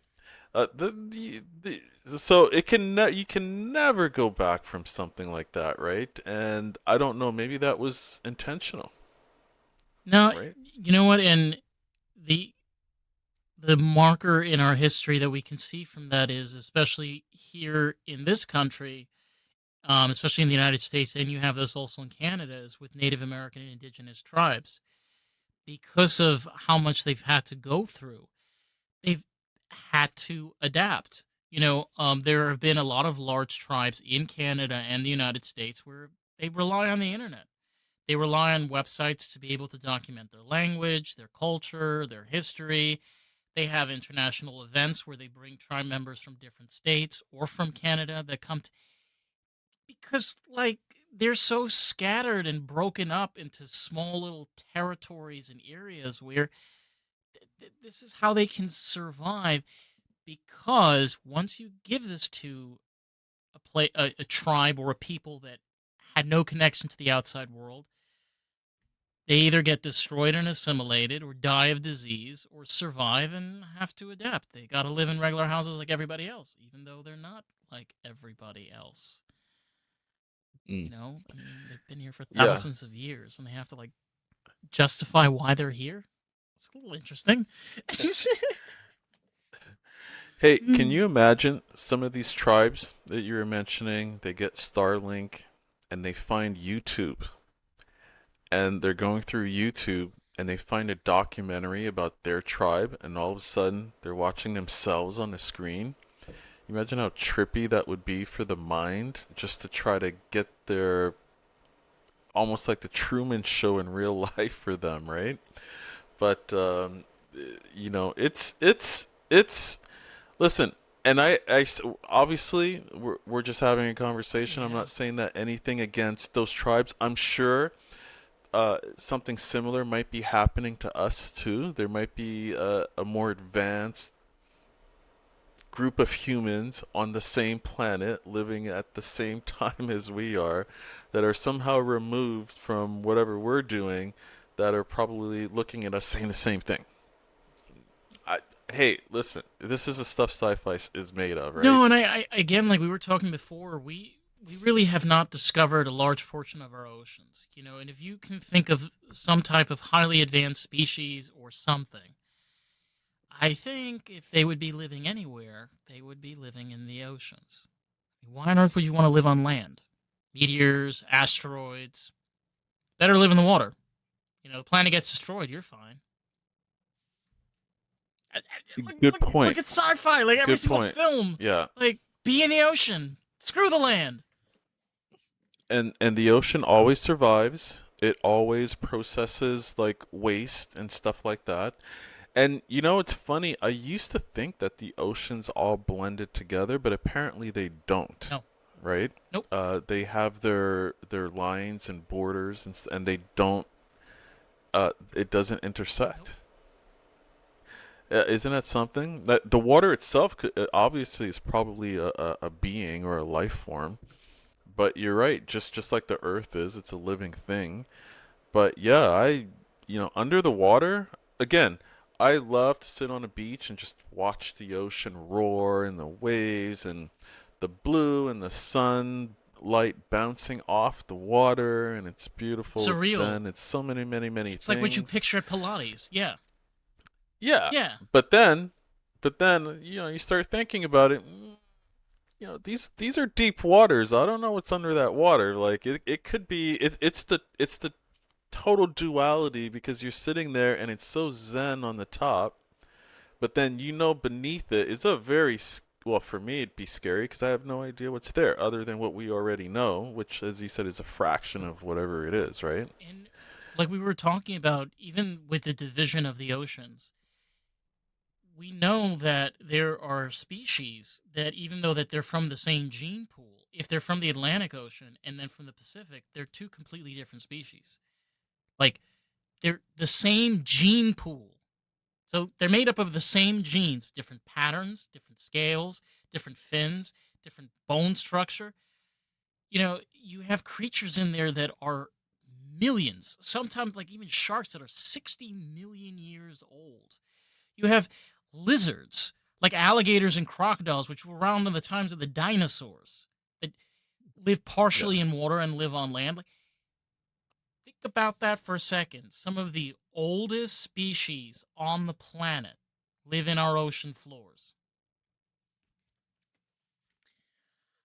S1: So you can never go back from something like that, right? And I don't know, maybe that was intentional,
S2: Now,
S1: right?
S2: you know what? And the the marker in our history that we can see from that is, especially here in this country, especially in the United States, and you have this also in Canada, is with Native American and Indigenous tribes. Because of how much they've had to go through, they've had to adapt. There have been a lot of large tribes in Canada and the United States where they rely on the internet. They rely on websites to be able to document their language, their culture, their history. They have international events where they bring tribe members from different states or from Canada that come to, because like they're so scattered and broken up into small little territories and areas where this is how they can survive, because once you give this to a tribe or a people that had no connection to the outside world, they either get destroyed and assimilated, or die of disease, or survive and have to adapt. They got to live in regular houses like everybody else, even though they're not like everybody else.
S1: Mm.
S2: I mean, they've been here for
S1: Yeah.
S2: thousands of years, and they have to like justify why they're here. It's a little interesting.
S1: Hey, can you imagine some of these tribes that you were mentioning? They get Starlink and they find YouTube, and they're going through YouTube and they find a documentary about their tribe, and all of a sudden they're watching themselves on the screen. Imagine how trippy that would be for the mind, just to try to get their, almost like the Truman Show in real life for them, right? But it's listen, and obviously we're just having a conversation. I'm
S2: Yeah.
S1: not saying that anything against those tribes. I'm sure something similar might be happening to us too. There might be a more advanced group of humans on the same planet living at the same time as we are, that are somehow removed from whatever we're doing, that are probably looking at us saying the same thing. I, hey, listen, this is the stuff sci-fi is made of, right?
S2: No, and I again, like we were talking before, we really have not discovered a large portion of our oceans. And if you can think of some type of highly advanced species or something, I think if they would be living anywhere, they would be living in the oceans. Why on earth would you want to live on land? Meteors, asteroids. Better live in the water. The planet gets destroyed, you're fine. Look,
S1: Good
S2: look, look
S1: point.
S2: at sci-fi. Like every
S1: Good
S2: single
S1: point.
S2: film,
S1: Yeah.
S2: like be in the ocean. Screw the land.
S1: And the ocean always survives. It always processes like waste and stuff like that. And it's funny, I used to think that the oceans all blended together, but apparently they don't,
S2: No,
S1: right?
S2: nope.
S1: They have their lines and borders, and they don't. It doesn't
S2: Nope.
S1: intersect. Isn't that something? That the water itself obviously is probably a being or a life form. But you're right, just like the Earth is, it's a living thing. But yeah, under the water, again, I love to sit on a beach and just watch the ocean roar and the waves and the blue and the sunlight bouncing off the water, and it's beautiful, it's
S2: Surreal.
S1: zen, it's so many, many, many
S2: It's like what you
S1: things.
S2: picture at Pilates. Yeah.
S1: Yeah,
S2: Yeah.
S1: but then, you start thinking about it. These are deep waters. I don't know what's under that water. Like it could be it's the total duality, because you're sitting there and it's so zen on the top, but then beneath it is a very well, for me it'd be scary because I have no idea what's there other than what we already know, which, as you said, is a fraction of whatever it is, right?
S2: And like we were talking about, even with the division of the oceans, we know that there are species that, even though that they're from the same gene pool, if they're from the Atlantic Ocean and then from the Pacific, they're two completely different species. Like they're the same gene pool. So they're made up of the same genes, different patterns, different scales, different fins, different bone structure. You have creatures in there that are millions, sometimes like even sharks that are 60 million years old. You have lizards, like alligators and crocodiles, which were around in the times of the dinosaurs, that live
S1: Yeah.
S2: partially in water and live on land. Like, think about that for a second. Some of the oldest species on the planet live in our ocean floors.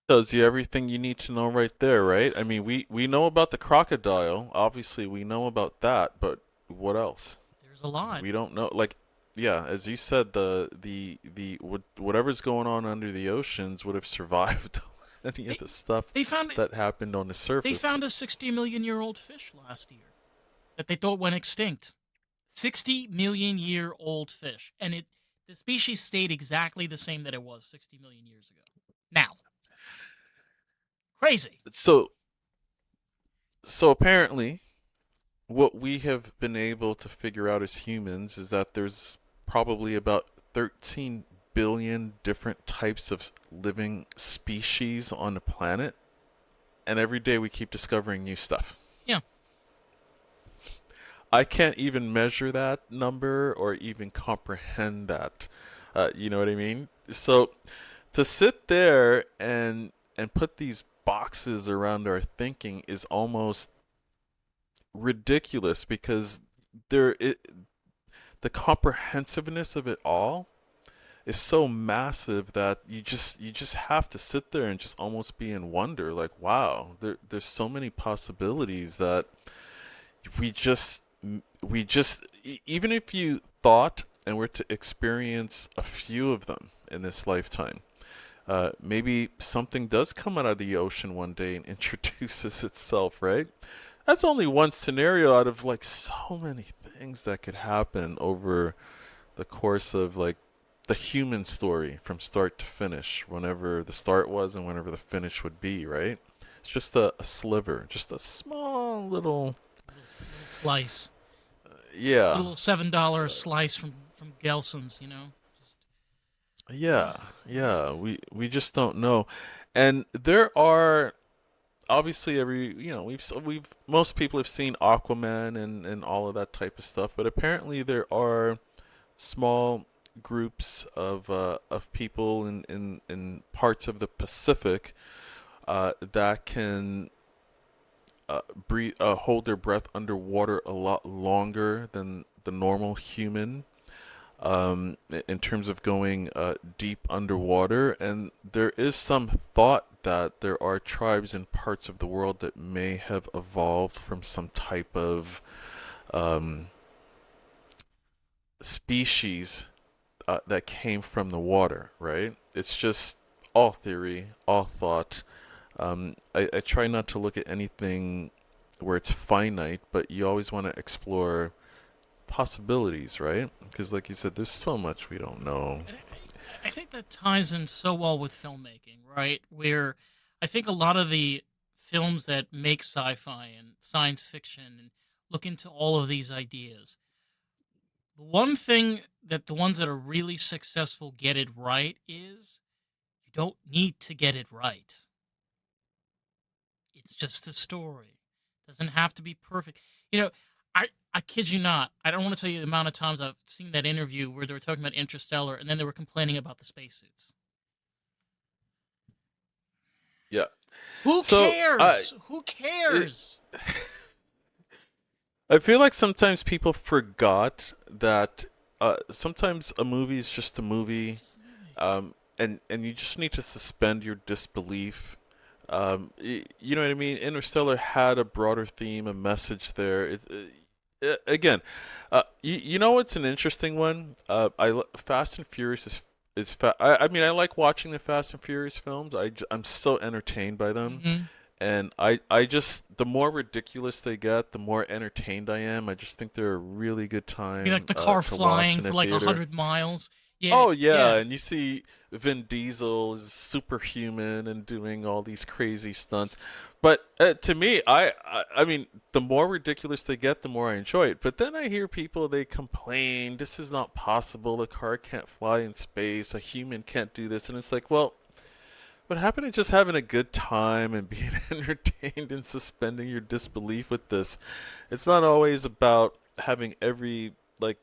S1: Tells you everything you need to know right there, right? I mean, we know about the crocodile. Obviously, we know about that, but what else?
S2: There's a lot.
S1: We don't know. Like, yeah, as you said, whatever's going on under the oceans would have survived any of
S2: They
S1: the stuff
S2: they found
S1: that happened on the
S2: they
S1: surface.
S2: found a 60 million-year-old fish last year that they thought went extinct. 60 million-year-old fish, and the species stayed exactly the same that it was 60 million years ago. Now, crazy.
S1: So So apparently, what we have been able to figure out as humans is that there's probably about 13 billion different types of living species on the planet, and every day we keep discovering new stuff.
S2: Yeah.
S1: I can't even measure that number or even comprehend that. You know what I mean? So to sit there and put these boxes around our thinking is almost ridiculous because there it, the comprehensiveness of it all is so massive that you just have to sit there and just almost be in wonder, like wow, there's so many possibilities that we just even if you thought and were to experience a few of them in this lifetime, maybe something does come out of the ocean one day and introduces itself, right? That's only one scenario out of like so many things that could happen over the course of like the human story from start to finish, whenever the start was and whenever the finish would be, right? It's just a sliver, just a small little,
S2: Little slice. A
S1: yeah,
S2: little $7 slice from Gelson's, you know? Just
S1: yeah, yeah. We just don't know, and there are obviously we've most people have seen Aquaman and all of that type of stuff, but apparently there are small groups of people in parts of the Pacific that can breathe hold their breath underwater a lot longer than the normal human, in terms of going deep underwater. And there is some thought that there are tribes in parts of the world that may have evolved from some type of um, species that came from the water, right? It's just all theory, all thought. I try not to look at anything where it's finite, but you always want to explore possibilities, right? Because, like you said, there's so much we don't know.
S2: and I think that ties in so well with filmmaking, right? Where I think a lot of the films that make sci-fi and science fiction and look into all of these ideas, the one thing that the ones that are really successful get it right is you don't need to get it right. It's just a story. Doesn't have to be perfect. You know, I kid you not. I don't want to tell you the amount of times I've seen that interview where they were talking about Interstellar and then they were complaining about the spacesuits.
S1: Yeah.
S2: Who
S1: So
S2: cares? Who
S1: it,
S2: cares?
S1: I feel like sometimes people forgot that sometimes a movie is just a
S2: It's
S1: movie,
S2: just a movie.
S1: and you just need to suspend your disbelief. You know what I mean? Interstellar had a broader theme, a message there. Again, you know what's an interesting one? Fast and Furious I mean, I like watching the Fast and Furious films. I'm so entertained by them.
S2: Hmm.
S1: And I just, the more ridiculous they get, the more entertained I am. I just think they're a really good
S2: Be like
S1: time
S2: the car
S1: to watch
S2: flying
S1: in
S2: for
S1: a
S2: like a
S1: theater.
S2: 100 miles. Yeah,
S1: Oh yeah,
S2: yeah.
S1: and you see Vin Diesel is superhuman and doing all these crazy stunts. But to me, I mean, the more ridiculous they get, the more I enjoy it. But then I hear people they complain, this is not possible. A car can't fly in space. A human can't do this. And it's like, well, what happened to just having a good time and being entertained and suspending your disbelief with this? It's not always about having every like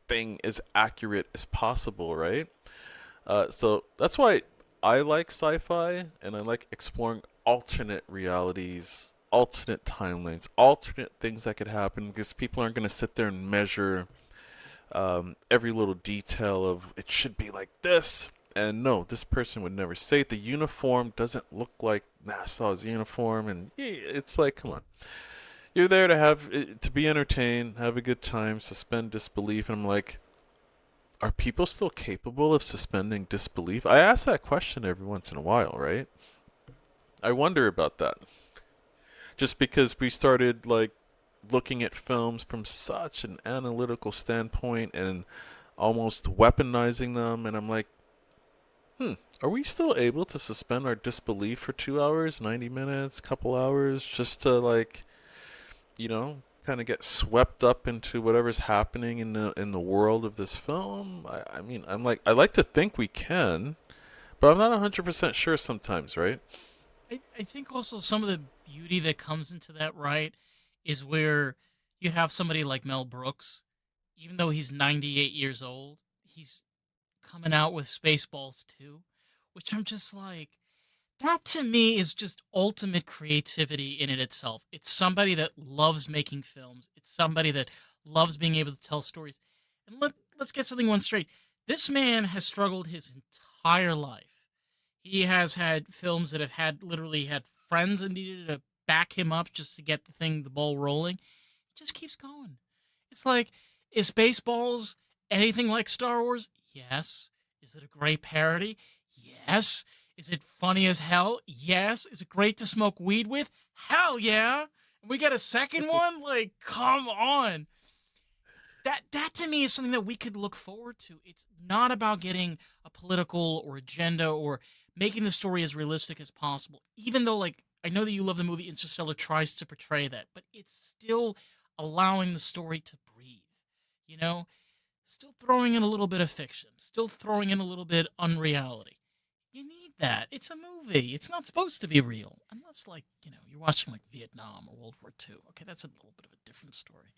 S1: thing as accurate as possible, right? So that's why I like sci-fi and I like exploring alternate realities, alternate timelines, alternate things that could happen because people aren't going to sit there and measure every little detail of it should be like this. And no, this person would never say it. The uniform doesn't look like NASA's uniform, and it's like, come on. You're there to to be entertained, have a good time, suspend disbelief. And I'm like, are people still capable of suspending disbelief? I ask that question every once in a while, right? I wonder about that. Just because we started like looking at films from such an analytical standpoint and almost weaponizing them, and I'm like, are we still able to suspend our disbelief for 2 hours, 90 minutes, couple hours, just to like kind of get swept up into whatever's happening in the world of this film? I mean, I like to think we can, but I'm not 100% sure sometimes, right?
S2: I think also some of the beauty that comes into that, right, is where you have somebody like Mel Brooks, even though he's 98 years old, he's coming out with Spaceballs 2, which I'm just like, that to me is just ultimate creativity in it itself. It's somebody that loves making films. It's somebody that loves being able to tell stories. And let's get something one straight. This man has struggled his entire life. He has had films that have had literally had friends and needed to back him up just to get the ball rolling. It just keeps going. It's like, is Spaceballs anything like Star Wars? Yes. Is it a great parody? Yes. Is it funny as hell? Yes. Is it great to smoke weed with? Hell yeah. And we got a second one? Like, come on. That to me is something that we could look forward to. It's not about getting a political or agenda or making the story as realistic as possible. Even though, like, I know that you love the movie Interstellar tries to portray that, but it's still allowing the story to breathe. You know, still throwing in a little bit of fiction, still throwing in a little bit unreality. You need that. It's a movie. It's not supposed to be real, unless, like, you're watching like Vietnam or World War II. Okay, that's a little bit of a different story.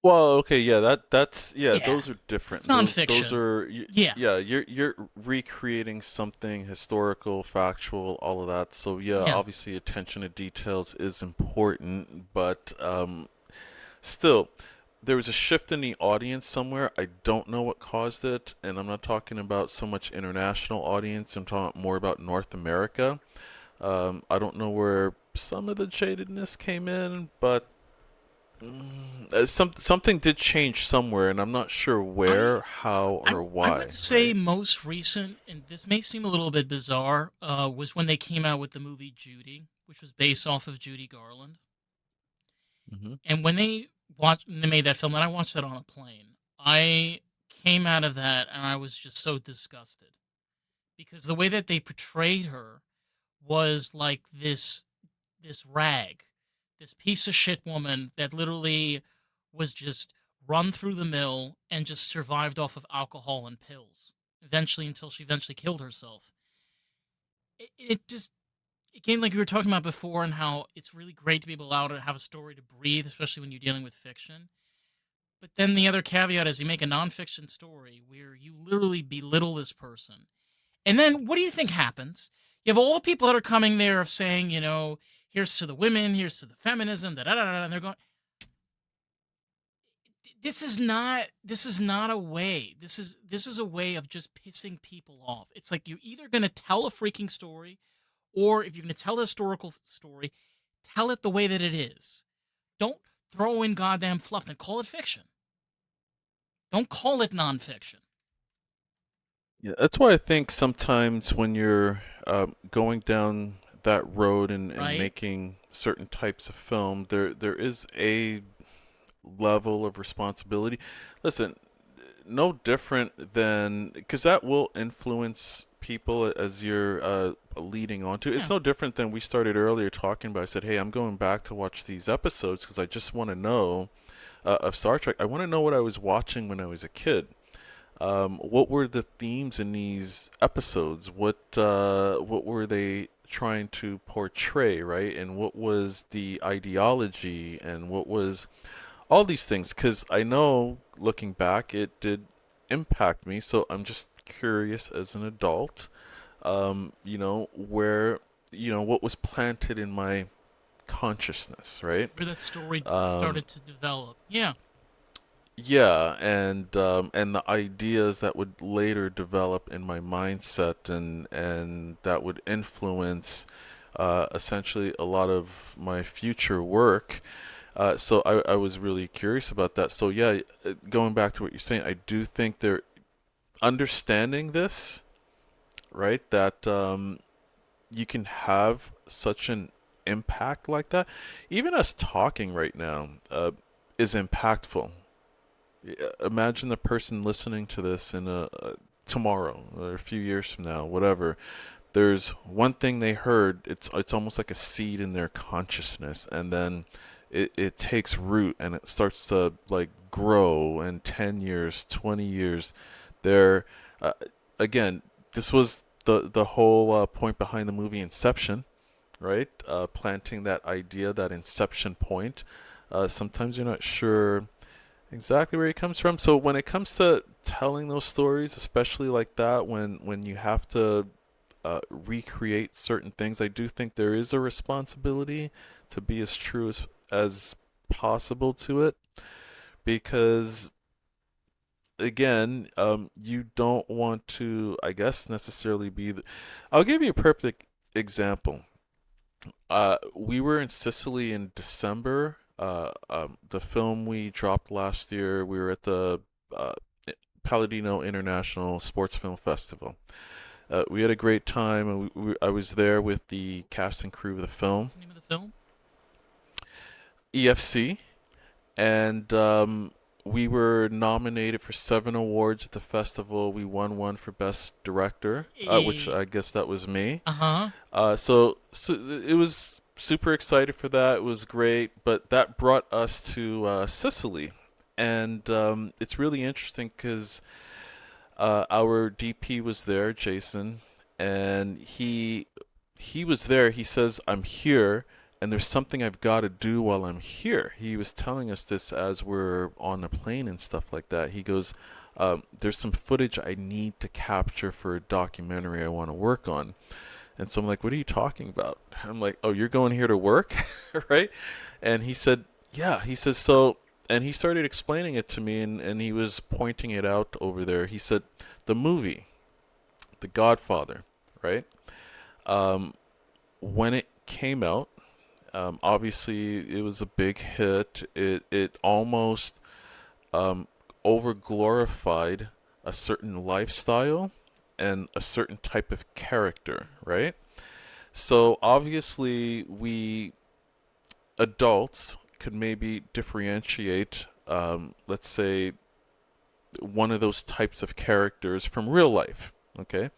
S1: Well, okay, yeah, that's yeah,
S2: Yeah,
S1: those are
S2: that's
S1: different. Those
S2: nonfiction.
S1: are
S2: Yeah,
S1: yeah, you're recreating something historical, factual, all of that. So yeah,
S2: yeah.
S1: obviously attention to details is important, but still there was a shift in the audience somewhere. I don't know what caused it, and I'm not talking about so much international audience. I'm talking more about North America. I don't know where some of the jadedness came in, but something did change somewhere, and I'm not sure
S2: I
S1: where, how,
S2: I
S1: or
S2: I would
S1: why,
S2: say
S1: right?
S2: most recent, and this may seem a little bit bizarre, was when they came out with the movie Judy, which was based off of Judy Garland.
S1: Hmm.
S2: And when they made that film, and I watched that on a plane, I came out of that and I was just so disgusted because the way that they portrayed her was like this rag, this piece of shit woman that literally was just run through the mill and just survived off of alcohol and pills. Eventually, until she eventually killed herself. It just again, like we were talking about before, and how it's really great to be allowed to have a story to breathe, especially when you're dealing with fiction. But then the other caveat is you make a nonfiction story where you literally belittle this person. And then what do you think happens? You have all the people that are coming there of saying, here's to the women, here's to the feminism, da da da, da, and they're going, this is not a way. This is a way of just pissing people off. It's like you're either going to tell a freaking story, or if you're going to tell a historical story, tell it the way that it is. Don't throw in goddamn fluff and call it fiction. Don't call it nonfiction.
S1: Yeah, that's why I think sometimes when you're going down that road and
S2: Right?
S1: making certain types of film, there is a level of responsibility. Listen, no different than because that will influence people as you're leading on to. It's
S2: Yeah.
S1: no different than we started earlier talking about. I said, "Hey, I'm going back to watch these episodes because I just want to know of Star Trek. I want to know what I was watching when I was a kid. What were the themes in these episodes? What were they trying to portray, right? And what was the ideology and what was all these things? Because I know looking back, it did impact me. So I'm just curious as an adult, where, what was planted in my consciousness, right?
S2: Where that story
S1: Um,
S2: started to develop. Yeah.
S1: Yeah, and the ideas that would later develop in my mindset and that would influence essentially a lot of my future work. So I was really curious about that. So yeah, going back to what you're saying, I do think they're understanding this, right? That you can have such an impact like that. Even us talking right now is impactful. Imagine the person listening to this in tomorrow or a few years from now, whatever. There's one thing they heard. It's almost like a seed in their consciousness, and then it takes root and it starts to like grow. And 10 years, 20 years, there, uh, again, this was the whole point behind the movie Inception, right? Planting that idea, that inception point. Sometimes you're not sure exactly where it comes from. So when it comes to telling those stories, especially like that, when you have to recreate certain things, I do think there is a responsibility to be as true as possible to it, because again, you don't want to, I guess, necessarily be the. I'll give you a perfect example. We were in Sicily in December. The film we dropped last year, we were at the uh, Palladino International Sports Film Festival. We had a great time, and I was there with the cast and crew of the film,
S2: What's the name of the film?
S1: EFC, and we were nominated for 7 awards at the festival. We won one for Best Director, which
S2: Eh,
S1: I guess that was me.
S2: uh-huh.
S1: So it was super excited for that. It was great, but that brought us to Sicily, and it's really interesting because our DP was there, Jason, and he was there. He says, "I'm here, and there's something I've got to do while I'm here." He was telling us this as we're on the plane and stuff like that. He goes, "There's some footage I need to capture for a documentary I want to work on." And so I'm like, "What are you talking about?" I'm like, "Oh, you're going here to work?" Right? And he said, "Yeah." He says, "So," and he started explaining it to me, and he was pointing it out over there. He said, "The movie, The Godfather, right? Um, when it came out, obviously it was a big hit. It almost um, over glorified a certain lifestyle and a certain type of character, right? So obviously, we adults could maybe differentiate, let's say, one of those types of characters from real life. Okay,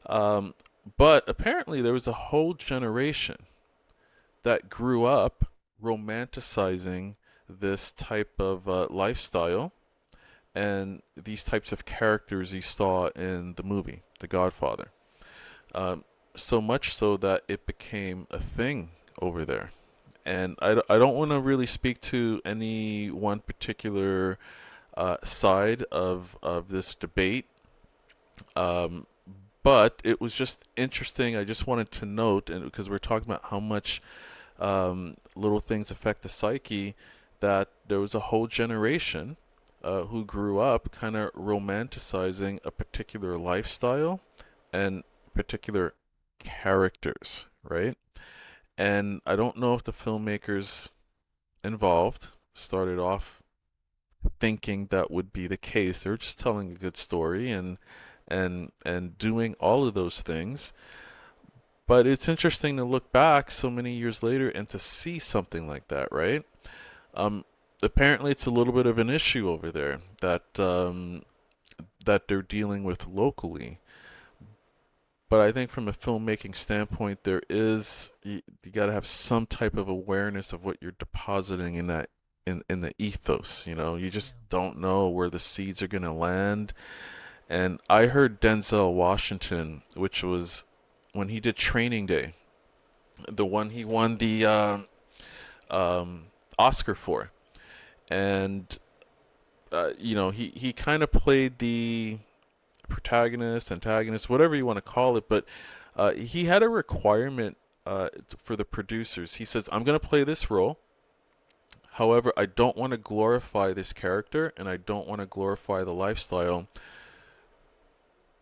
S1: um, but apparently there was a whole generation that grew up romanticizing this type of lifestyle and these types of characters you saw in the movie, The Godfather. Um, so much so that it became a thing over there. And I don't want to really speak to any one particular side of this debate, um, but it was just interesting. I just wanted to note, and because we're talking about how much little things affect the psyche, that there was a whole generation who grew up kind of romanticizing a particular lifestyle and particular characters, right? And I don't know if the filmmakers involved started off thinking that would be the case. They're just telling a good story and doing all of those things. But it's interesting to look back so many years later and to see something like that, right? Um, Apparently, it's a little bit of an issue over there that they're dealing with locally. But I think from a filmmaking standpoint, there is you got to have some type of awareness of what you're depositing in that in the ethos. You know, you just
S2: Yeah.
S1: don't know where the seeds are going to land. And I heard Denzel Washington, which was when he did Training Day, the one he won the Oscar for, and you know, he kind of played the protagonist, antagonist, whatever you want to call it, but he had a requirement for the producers. He says, "I'm going to play this role. However, I don't want to glorify this character, and I don't want to glorify the lifestyle.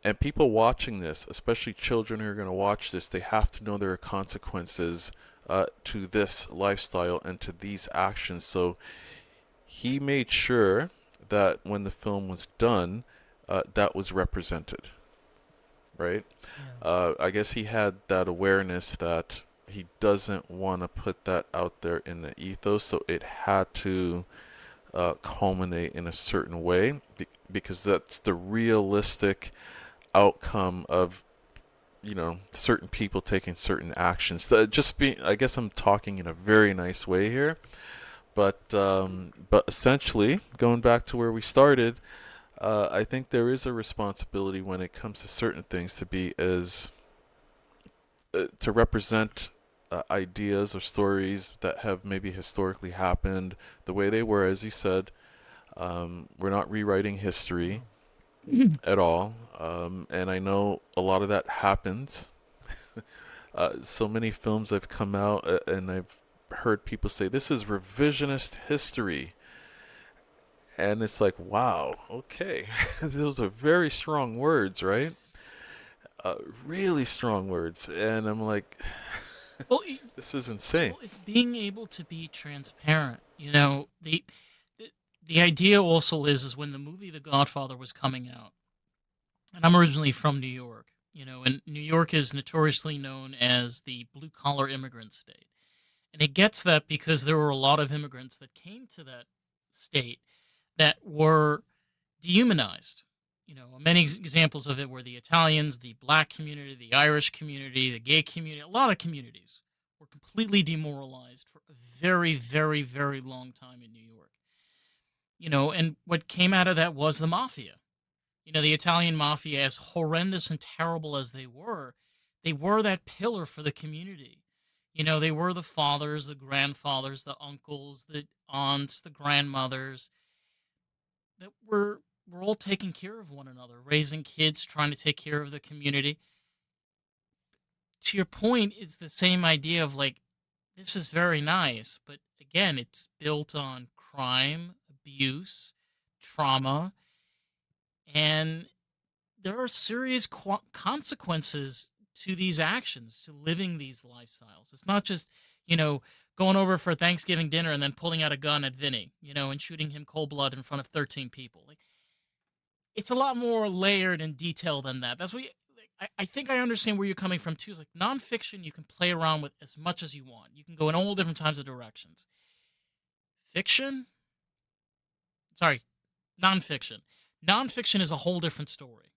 S1: And people watching this, especially children who are going to watch this, they have to know there are consequences to this lifestyle and to these actions." So he made sure that when the film was done, that was represented, right?
S2: Yeah.
S1: I guess he had that awareness that he doesn't want to put that out there in the ethos, so it had to culminate in a certain way because that's the realistic outcome of certain people taking certain actions. Just be, I guess I'm talking in a very nice way here, but essentially, going back to where we started, I think there is a responsibility when it comes to certain things to be as to represent ideas or stories that have maybe historically happened the way they were, as you said. We're not rewriting history
S2: No.
S1: at all, and I know a lot of that happens. So many films have come out, and I've heard people say this is revisionist history, and it's like, wow, okay, those are very strong words, right? Uh, really strong words, and I'm like,
S2: Well,
S1: this is insane.
S2: well, it's being able to be transparent. The the idea also is when the movie The Godfather was coming out, and I'm originally from New York. And New York is notoriously known as the blue collar immigrant state. And it gets that because there were a lot of immigrants that came to that state that were dehumanized. Many examples of it were the Italians, the black community, the Irish community, the gay community. A lot of communities were completely demoralized for a very, very, very long time in New York. And what came out of that was the mafia. The Italian mafia, as horrendous and terrible as they were that pillar for the community. They were the fathers, the grandfathers, the uncles, the aunts, the grandmothers that were all taking care of one another, raising kids, trying to take care of the community. To your point, it's the same idea of like, this is very nice, but again, it's built on crime, abuse, trauma, and there are serious consequences to these actions, to living these lifestyles. It's not just, going over for Thanksgiving dinner and then pulling out a gun at Vinny, and shooting him cold blood in front of 13 people. Like, it's a lot more layered and detailed than that. That's what I think I understand where you're coming from too. Is like nonfiction, you can play around with as much as you want. You can go in all different types of directions. Fiction, sorry, nonfiction. Nonfiction is a whole different story.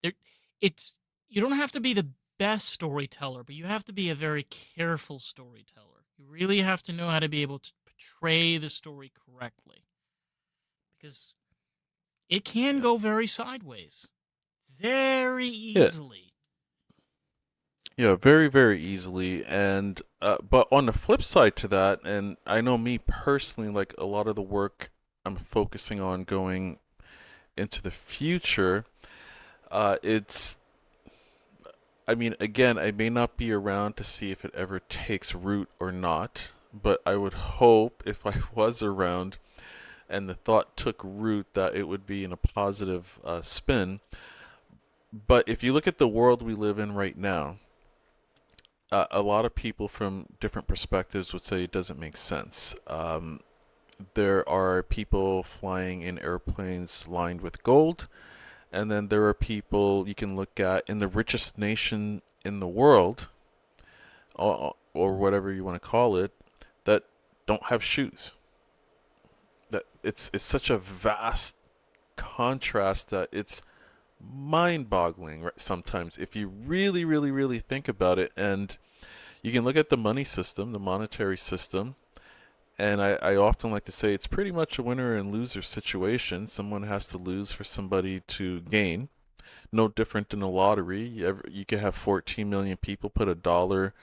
S2: There, it's you don't have to be the best storyteller, but you have to be a very careful storyteller. You really have to know how to be able to portray the story correctly because it can
S1: Yeah.
S2: go very sideways very
S1: Yeah,
S2: easily.
S1: yeah, very, very easily. And but on the flip side to that, and I know me personally, like a lot of the work I'm focusing on going into the future, it's I mean, again, I may not be around to see if it ever takes root or not, but I would hope if I was around and the thought took root that it would be in a positive spin. But if you look at the world we live in right now, a lot of people from different perspectives would say it doesn't make sense. There are people flying in airplanes lined with gold, and then there are people you can look at in the richest nation in the world, or whatever you want to call it, that don't have shoes. That it's such a vast contrast that it's mind-boggling sometimes if you really, really, really think about it. And you can look at the money system, the monetary system, and I often like to say it's pretty much a winner and loser situation. Someone has to lose for somebody to gain. No different than a lottery. You could have 14 million people put a dollar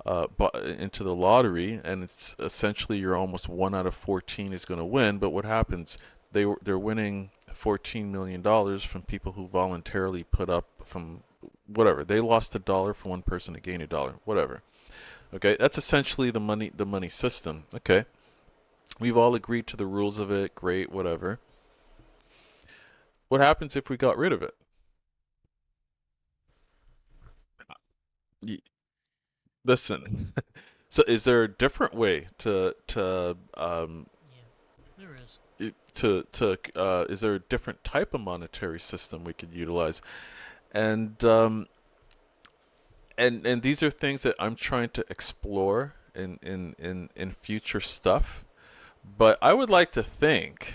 S1: into the lottery, and it's essentially you're almost 1 out of 14 is going to win. But what happens? They're winning $14 million from people who voluntarily put up from whatever. They lost $1 for one person to gain $1, whatever. Okay, that's essentially the money system. Okay, we've all agreed to the rules of it. Great, whatever. What happens if we got rid of it? Y- Listen. So, is there a different way
S2: Yeah, there is.
S1: is there a different type of monetary system we could utilize? And and these are things that I'm trying to explore in future stuff. But I would like to think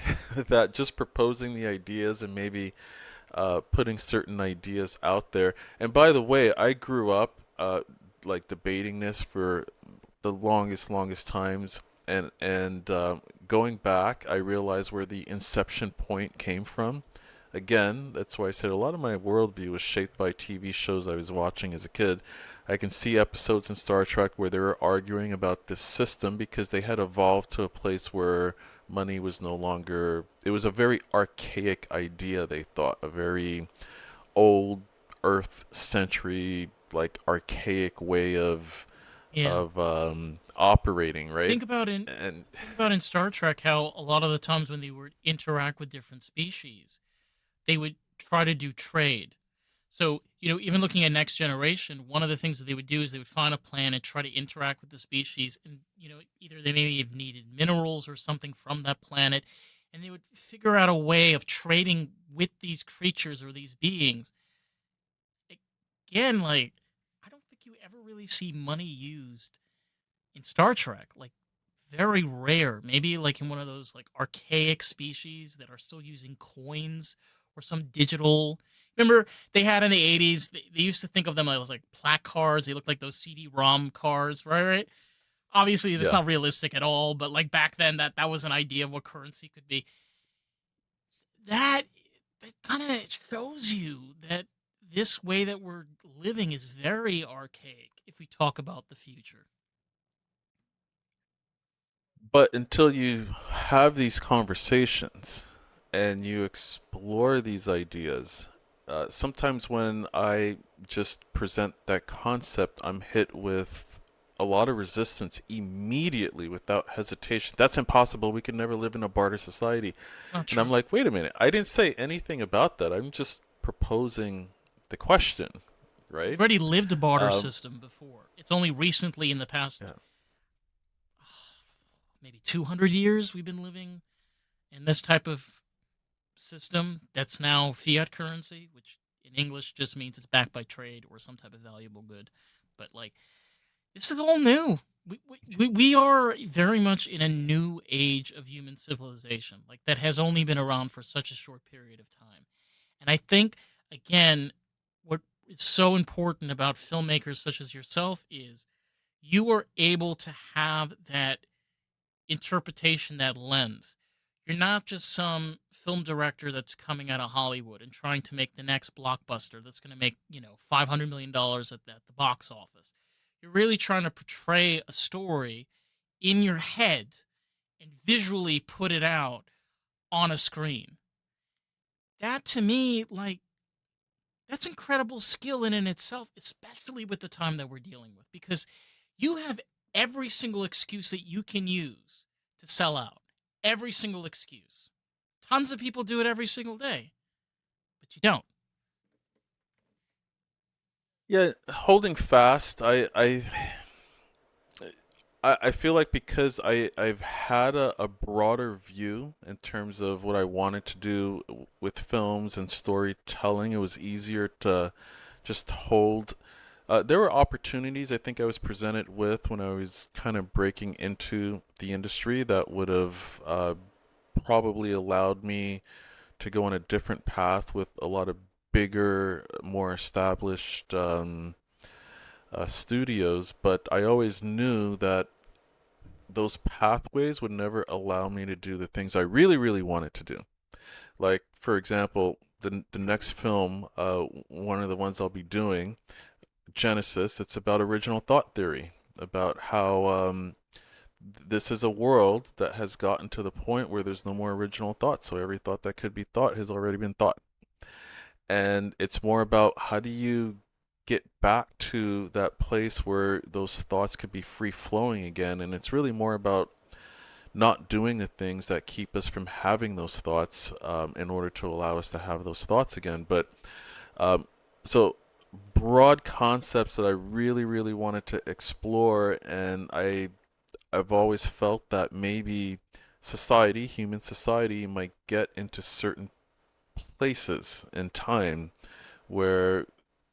S1: that just proposing the ideas and maybe putting certain ideas out there. And by the way, I grew up like debating this for the longest times, and going back, I realized where the inception point came from. Again, that's why I said a lot of my worldview was shaped by TV shows I was watching as a kid. I can see episodes in Star Trek where they were arguing about this system because they had evolved to a place where money was no longer. It was a very archaic idea, they thought, a very old Earth century, like archaic way
S2: Yeah.
S1: of operating, right?
S2: Think about in
S1: And
S2: think about in Star Trek how a lot of the times when they would interact with different species, they would try to do trade. So, even looking at Next Generation, one of the things that they would do is they would find a planet, try to interact with the species, and, either they maybe have needed minerals or something from that planet, and they would figure out a way of trading with these creatures or these beings. Again, like, I don't think you ever really see money used in Star Trek. Like, very rare. Maybe like in one of those like archaic species that are still using coins or some digital. Remember they had in the 80s, they used to think of them as like plaque cards. They looked like those CD-ROM cards, right? Right. Obviously, that's
S1: yeah,
S2: not realistic at all, but like back then, that was an idea of what currency could be. That that kind of shows you that this way that we're living is very archaic if we talk about the future.
S1: but until you have these conversations and you explore these ideas, sometimes when I just present that concept, I'm hit with a lot of resistance immediately without hesitation. That's impossible. We could never live in a barter society.
S2: It's not
S1: And I'm
S2: true.
S1: like, wait a minute. I didn't say anything about that. I'm just proposing the question,
S2: We've
S1: right?
S2: already lived a barter
S1: Um,
S2: system before. It's only recently in the past
S1: yeah.
S2: maybe 200 years we've been living in this type of system that's now fiat currency, which in English just means it's backed by trade or some type of valuable good. But like, this is all new. We are very much in a new age of human civilization, like that has only been around for such a short period of time. And I think, again, what is so important about filmmakers such as yourself is you are able to have that interpretation, that lens. You're not just some film director that's coming out of Hollywood and trying to make the next blockbuster that's going to make, $500 million at the box office. You're really trying to portray a story in your head and visually put it out on a screen. That to me, like, that's incredible skill in and itself, especially with the time that we're dealing with, because you have every single excuse that you can use to sell out. Every single excuse. Tons of people do it every single day, but you don't.
S1: Yeah, holding fast. I feel like because I've had a broader view in terms of what I wanted to do with films and storytelling, it was easier to just hold. There were opportunities I think I was presented with when I was kind of breaking into the industry that would have probably allowed me to go on a different path with a lot of bigger, more established studios, but I always knew that those pathways would never allow me to do the things I really wanted to do. Like, for example, the next film, one of the ones I'll be doing, Genesis, it's about original thought theory, about how this is a world that has gotten to the point where there's no more original thought. So every thought that could be thought has already been thought. And it's more about how do you get back to that place where those thoughts could be free flowing again. And it's really more about not doing the things that keep us from having those thoughts in order to allow us to have those thoughts again. But um, so broad concepts that I really wanted to explore, and I've always felt that maybe society, human society, might get into certain places in time where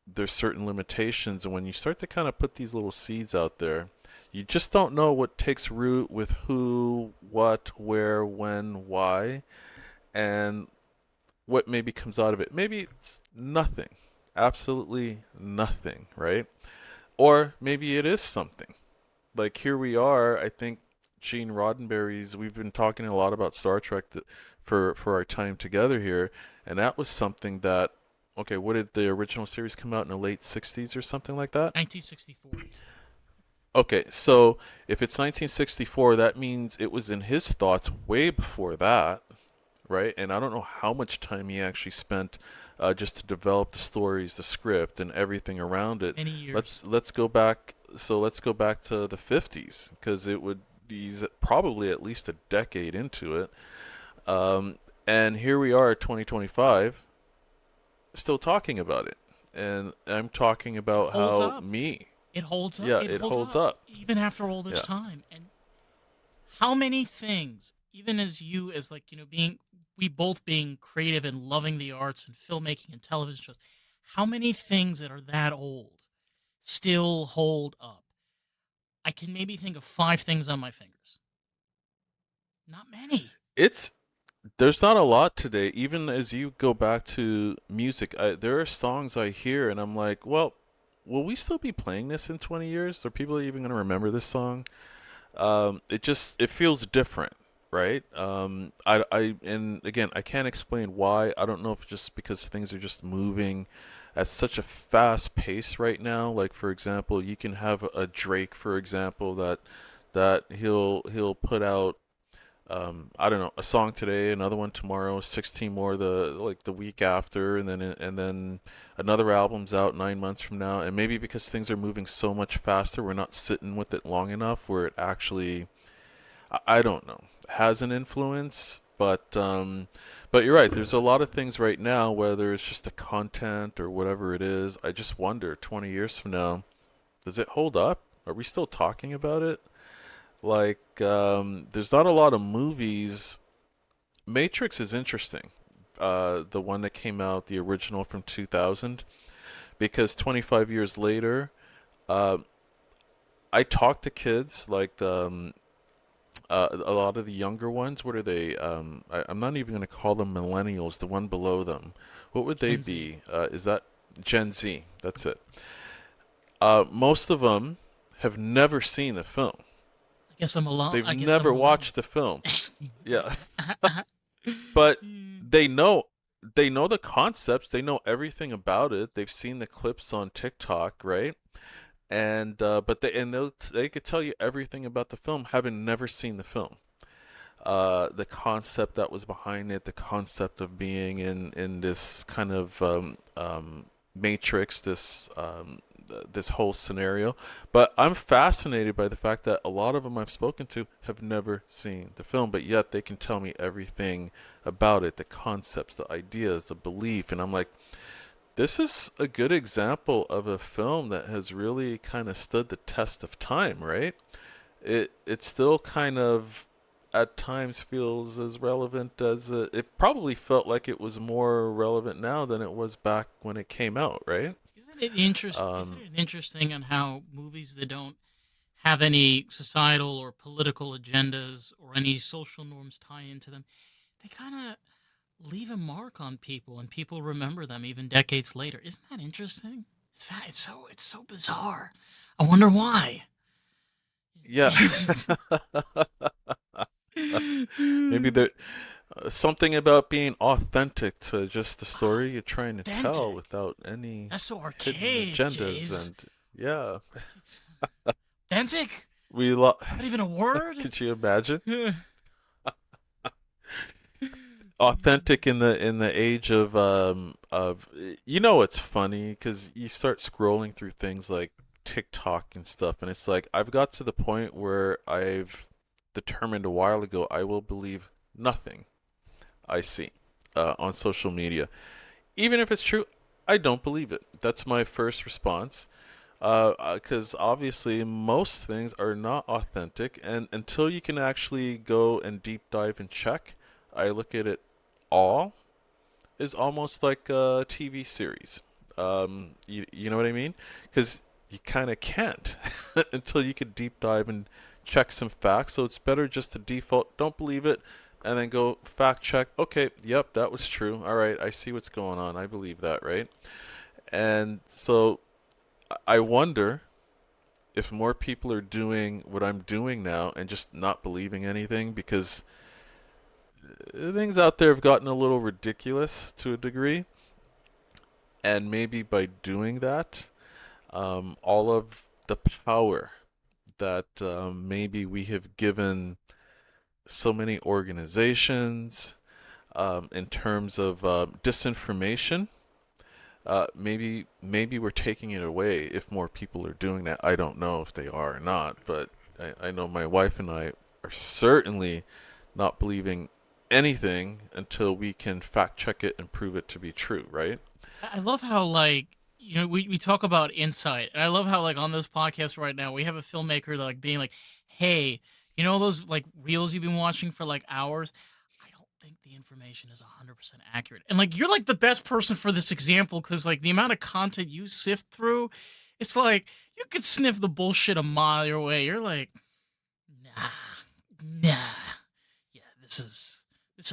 S1: there's certain limitations, and when you start to kind of put these little seeds out there, you just don't know what takes root with who, what, where, when, why. And what maybe comes out of it. Maybe it's nothing, absolutely nothing, right? Or maybe it is something. Like here we are. I think Gene Roddenberry's. We've been talking a lot about Star Trek for our time together here, and that was something that. Okay, what did the original series come out in the late '60s or something like that?
S2: 1964.
S1: Okay, so if it's 1964, that means it was in his thoughts way before that, right? And I don't know how much time he actually spent just to develop the stories, the script, and everything around it.
S2: Many years.
S1: Let's go back. So let's go back to the 50s because it would he's probably at least a decade into it. Um, and here we are, 2025, still talking about it. And I'm talking
S2: It
S1: about
S2: holds
S1: how
S2: up.
S1: me,
S2: It holds up.
S1: yeah,
S2: It
S1: it
S2: holds
S1: holds
S2: up
S1: up.
S2: even after all this
S1: Yeah.
S2: time. And how many things, even as you, as like, being, we both being creative and loving the arts and filmmaking and television shows, how many things that are that old still hold up? I can maybe think of 5 things on my fingers. Not many.
S1: It's There's not a lot today. Even as you go back to music, there are songs I hear and I'm like, well, will we still be playing this in 20 years? Are people even going to remember this song? It feels different, right? And again, I can't explain why. I don't know if just because things are just moving at such a fast pace right now. Like for example, you can have a Drake, for example, that he'll put out I don't know, a song today, another one tomorrow, 16 more the week after, and then another album's out 9 months from now. And maybe because things are moving so much faster, we're not sitting with it long enough where it actually, I don't know, has an influence. But you're right. There's a lot of things right now, whether it's just the content or whatever it is. I just wonder, 20 years from now, does it hold up? Are we still talking about it? Like, there's not a lot of movies. Matrix is interesting. The one that came out, the original from 2000, because 25 years later, uh, I talk to kids like a lot of the younger ones. What are they? I'm not even going to call them millennials. The one below them. What would they
S2: Gen Z.
S1: be? Is that Gen Z? That's it. Most of them have never seen the film.
S2: I guess I'm alone.
S1: They've
S2: I guess I'm
S1: never
S2: alone.
S1: watched the film. Yeah. But they know they know the concepts, they know everything about it. They've seen the clips on TikTok, right? And but they could tell you everything about the film, having never seen the film. The concept that was behind it, the concept of being in this kind of matrix, this whole scenario. But I'm fascinated by the fact that a lot of them I've spoken to have never seen the film, but yet they can tell me everything about it, the concepts, the ideas, the belief, and I'm like, this is a good example of a film that has really kind of stood the test of time, right? It still kind of at times feels as relevant as it probably felt like it was more relevant now than it was back when it came out, right?
S2: Isn't
S1: Um,
S2: it interesting on how movies that don't have any societal or political agendas or any social norms tie into them, they kind of leave a mark on people and people remember them even decades later. Isn't that interesting? It's so bizarre. I wonder why.
S1: yeah, maybe there something about being authentic to just the story you're trying to tell
S2: Authentic.
S1: without any
S2: That's so
S1: hidden
S2: archaic,
S1: agendas,
S2: Jaze.
S1: and yeah,
S2: Authentic?
S1: we lo-
S2: Not even a word?
S1: could you imagine? Authentic in the age of you know, it's funny because you start scrolling through things like TikTok and stuff, and it's like I've got to the point where I've determined a while ago I will believe nothing I see on social media, even if it's true. I don't believe it. That's my first response. Because obviously most things are not authentic, and until you can actually go and deep dive and check, I look at it all is almost like a TV series. You know what I mean? Because you kind of can't until you can deep dive and check some facts. So it's better just to default, don't believe it, and then go fact check. Okay, yep, that was true. All right, I see what's going on. I believe that, right? And so I wonder if more people are doing what I'm doing now and just not believing anything because things out there have gotten a little ridiculous to a degree. And maybe by doing that, all of the power that maybe we have given so many organizations in terms of disinformation. Maybe we're taking it away if more people are doing that. I don't know if they are or not, but I know my wife and I are certainly not believing anything until we can fact check it and prove it to be true, right?
S2: I love how like we talk about insight, and I love how like on this podcast right now we have a filmmaker like being like, "Hey, you know those like reels you've been watching for like hours? I don't think the information is 100% accurate." And like you're like the best person for this example because like the amount of content you sift through, it's like you could sniff the bullshit a mile away. You're like, nah, nah, yeah, this is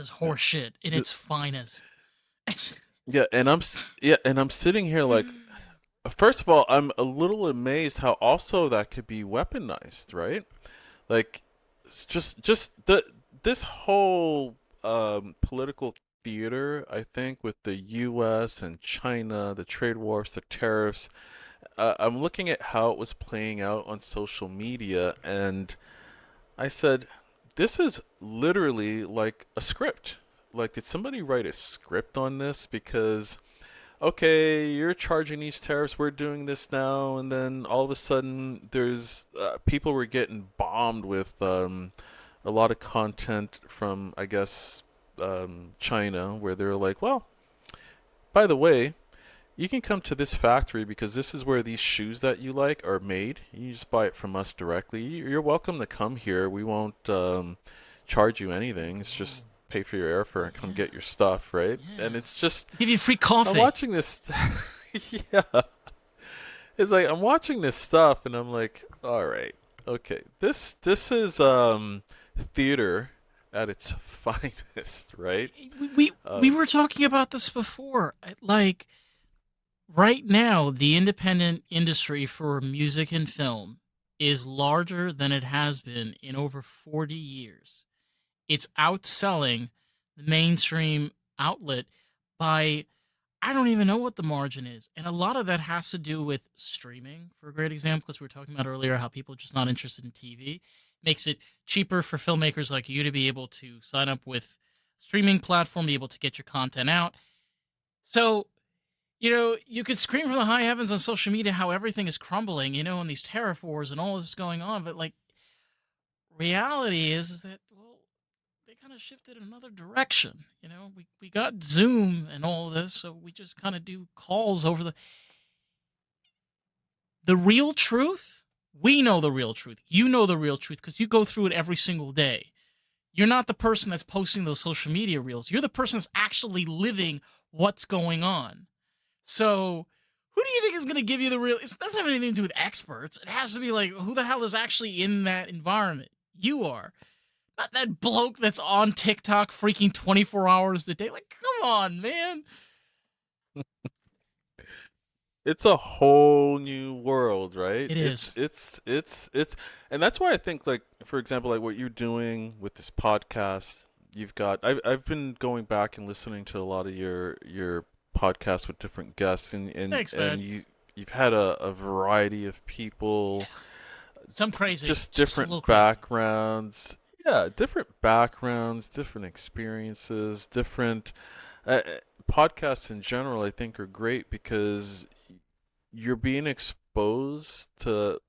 S2: horseshit in its finest.
S1: Yeah, and I'm sitting here like, first of all, I'm a little amazed how also that could be weaponized, right? Like, it's just this whole political theater, I think, with the U.S. and China, the trade wars, the tariffs. I'm looking at how it was playing out on social media, and I said, this is literally like a script. Like, did somebody write a script on this? Because okay, you're charging these tariffs, we're doing this now, and then all of a sudden there's people were getting bombed with a lot of content from, I guess, China, where they're like, well, by the way, you can come to this factory because this is where these shoes that you like are made. You just buy it from us directly. You're welcome to come here. We won't charge you anything. It's just pay for your airfare and come
S2: Yeah,
S1: get your stuff, right? And
S2: yeah.
S1: it's just
S2: Give you free
S1: I'm
S2: coffee.
S1: watching this. Yeah, it's like I'm watching this stuff, and I'm like, all right, okay, this is theater at its finest, right?
S2: We
S1: Um,
S2: were talking about this before. Like right now, the independent industry for music and film is larger than it has been in over 40 years. It's outselling the mainstream outlet by I don't even know what the margin is. And a lot of that has to do with streaming, for a great example, because we were talking about earlier how people are just not interested in TV. Makes it cheaper for filmmakers like you to be able to sign up with streaming platform, be able to get your content out. So, you could scream from the high heavens on social media how everything is crumbling, and these tariff wars and all this going on. But like reality is that well, they kind of shifted in another direction. We got Zoom and all this, so we just kind of do calls over the real truth. We know the real truth. You know the real truth because you go through it every single day. You're not the person that's posting those social media reels. You're the person that's actually living what's going on. So, who do you think is going to give you the real? It doesn't have anything to do with experts. It has to be like, who the hell is actually in that environment? You are. Not that bloke that's on TikTok freaking 24 hours a day. Like, come on, man.
S1: it's a whole new world, right?
S2: It is.
S1: It's, and that's why I think, like, for example, like what you're doing with this podcast, you've got. I've been going back and listening to a lot of your podcasts with different guests,
S2: Thanks,
S1: and
S2: man.
S1: you've had a variety of
S2: Yeah.
S1: people,
S2: Some crazy.
S1: just
S2: Just a little
S1: different
S2: crazy.
S1: backgrounds. Yeah, different backgrounds, different experiences, different uh, podcasts in general. I think are great because you're being exposed to.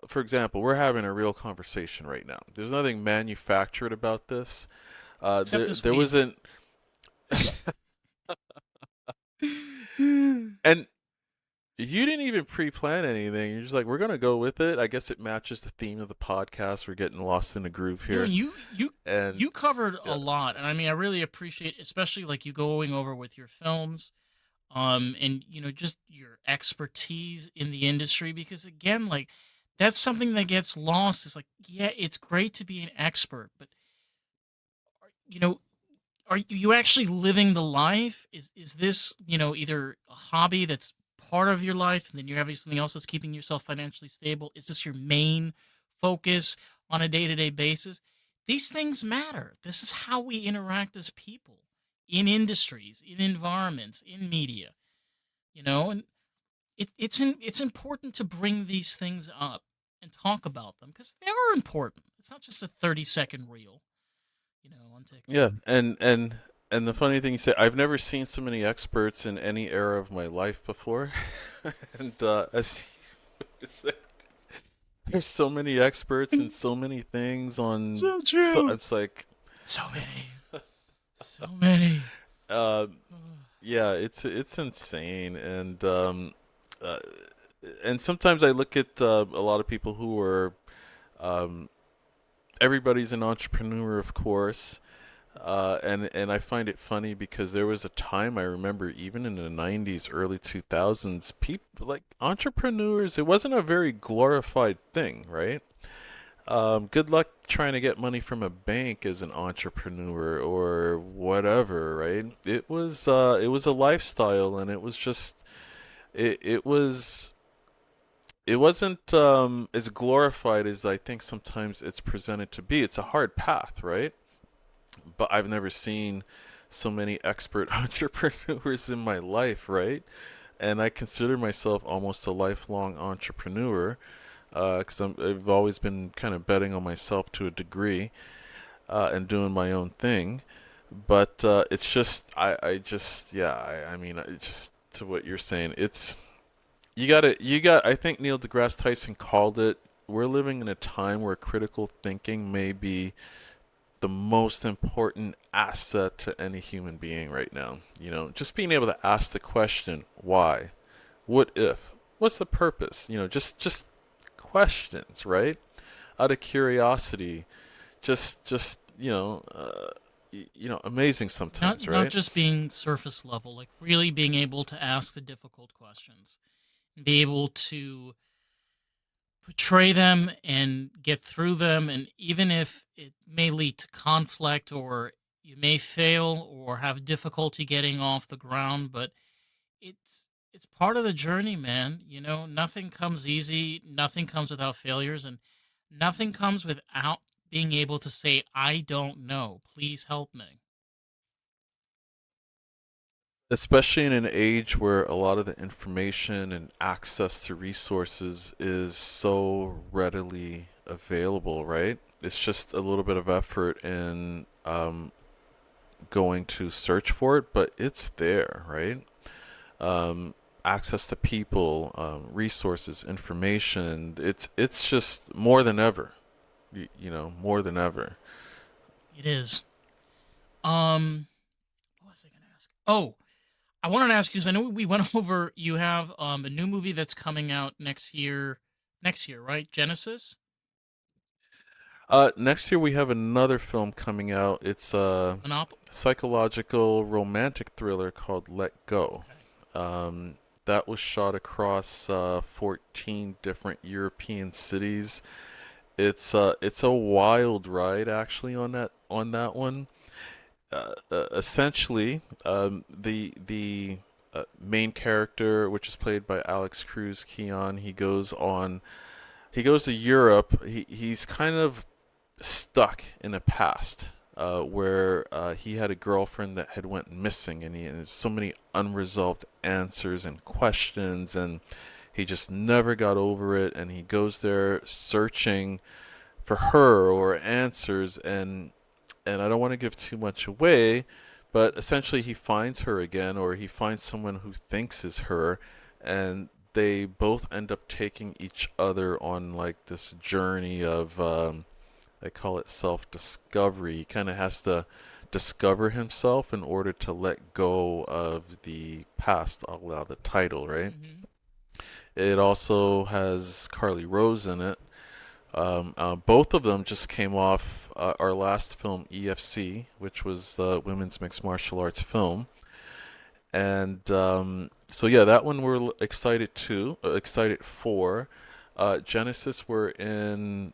S1: For example, we're having a real conversation right now. There's nothing manufactured about this.
S2: Except this
S1: There
S2: weed.
S1: wasn't, and you didn't even pre-plan anything. You're just like, we're gonna go with it. I guess it matches the theme of the podcast. We're getting lost in a groove
S2: And
S1: here,
S2: you
S1: and
S2: you covered a
S1: yeah,
S2: lot, and I mean, I really appreciate, especially like you going over with your films, and just your expertise in the industry, because again, like that's something that gets lost. It's like, yeah, it's great to be an expert, but you know, are you actually living the life? Is this, either a hobby that's part of your life and then you're having something else that's keeping yourself financially stable? Is this your main focus on a day-to-day basis? These things matter. This is how we interact as people in industries, in environments, in media, and it's important to bring these things up and talk about them because they are important. It's not just a 30-second reel, on
S1: Yeah,
S2: TikTok.
S1: and the funny thing you say, I've never seen so many experts in any era of my life before, and as you said, there's so many experts and so many things on.
S2: So
S1: So
S2: true.
S1: it's like,
S2: So many. So many.
S1: uh, yeah, it's insane, uh, and sometimes I look at a lot of people who are, um, everybody's an entrepreneur, of course. And I find it funny because there was a time I remember, even in the 90s, early 2000s, people like entrepreneurs, it wasn't a very glorified thing, right? Good luck trying to get money from a bank as an entrepreneur or whatever, right? It was a lifestyle, and it was just it was it wasn't as glorified as I think sometimes it's presented to be. It's a hard path, right? But I've never seen so many expert entrepreneurs in my life, right? And I consider myself almost a lifelong entrepreneur because I've always been kind of betting on myself to a degree and doing my own thing. But it's just, I just, yeah, I mean, just to what you're saying, I think Neil deGrasse Tyson called it. We're living in a time where critical thinking may be the most important asset to any human being right now. Just being able to ask the question, why? What if? What's the purpose? Just questions, right? Out of curiosity, just amazing
S2: Not
S1: sometimes,
S2: not
S1: right?
S2: just being surface level, like really being able to ask the difficult questions and be able to portray them and get through them, and even if it may lead to conflict or you may fail or have difficulty getting off the ground, but it's part of the journey, man. Nothing comes easy, nothing comes without failures, and nothing comes without being able to say, I don't know, please help me.
S1: Especially in an age where a lot of the information and access to resources is so readily available, right? It's just a little bit of effort in going to search for it, but it's there, right? Um, Access to people, resources, information. It's just more than ever. More than ever.
S2: It is. What was I going to ask? Oh, I wanted to ask you because I know we went over. You have a new movie that's coming out next year. Next year, right? Genesis.
S1: Next year we have another film coming out. It's a
S2: Monopoly.
S1: psychological romantic thriller called Let Go.
S2: Okay.
S1: Um, that was shot across 14 different European cities. It's a wild ride actually on that one. Essentially, the main character, which is played by Alex Cruz Keon, he goes to Europe. He's kind of stuck in the past where he had a girlfriend that had went missing, and there's so many unresolved answers and questions, and he just never got over it. And he goes there searching for her or answers, and I don't want to give too much away, but essentially
S2: Please.
S1: he finds her again, or he finds someone who thinks is her, and they both end up taking each other on like this journey of I call it self-discovery. He kind of has to discover himself in order to let go of the past. I'll allow the title, right?
S2: Mm-hmm.
S1: It also has Carly Rose in it. Both of them just came off our last film, EFC, which was the Women's Mixed Martial Arts film. And so, yeah, that one we're excited excited for. Genesis, we're in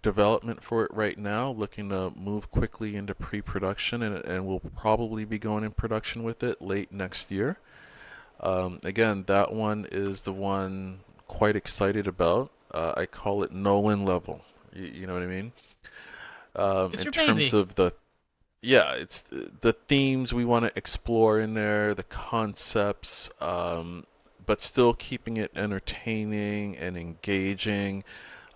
S1: development for it right now, looking to move quickly into pre-production, and we'll probably be going in production with it late next year. Again, that one is the one quite excited about. I call it Nolan level. You know what I mean?
S2: It's
S1: In
S2: your
S1: terms
S2: baby.
S1: of yeah, it's the themes we want to explore in there, the concepts, but still keeping it entertaining and engaging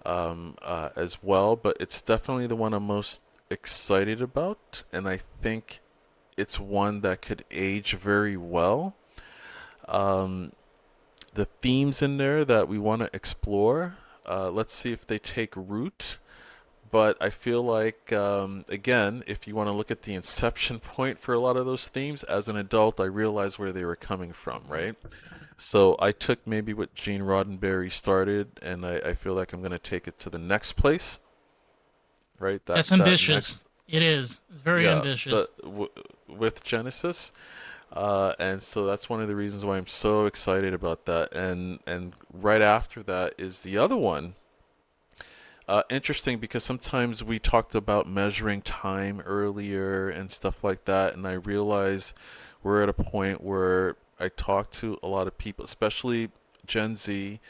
S1: as well. But it's definitely the one I'm most excited about, and I think it's one that could age very well. Um, the themes in there that we want to explore, let's see if they take root. But I feel like, again, if you want to look at the inception point for a lot of those themes, as an adult, I realized where they were coming from, right? So I took maybe what Gene Roddenberry started, and I feel like I'm going to take it to the next place, right?
S2: That's
S1: That
S2: ambitious.
S1: next,
S2: It is. It's very
S1: yeah,
S2: ambitious.
S1: with Genesis, and so that's one of the reasons why I'm so excited about that. And right after that is the other one. Interesting because sometimes we talked about measuring time earlier and stuff like that, and I realize we're at a point where I talk to a lot of people, especially Gen Z,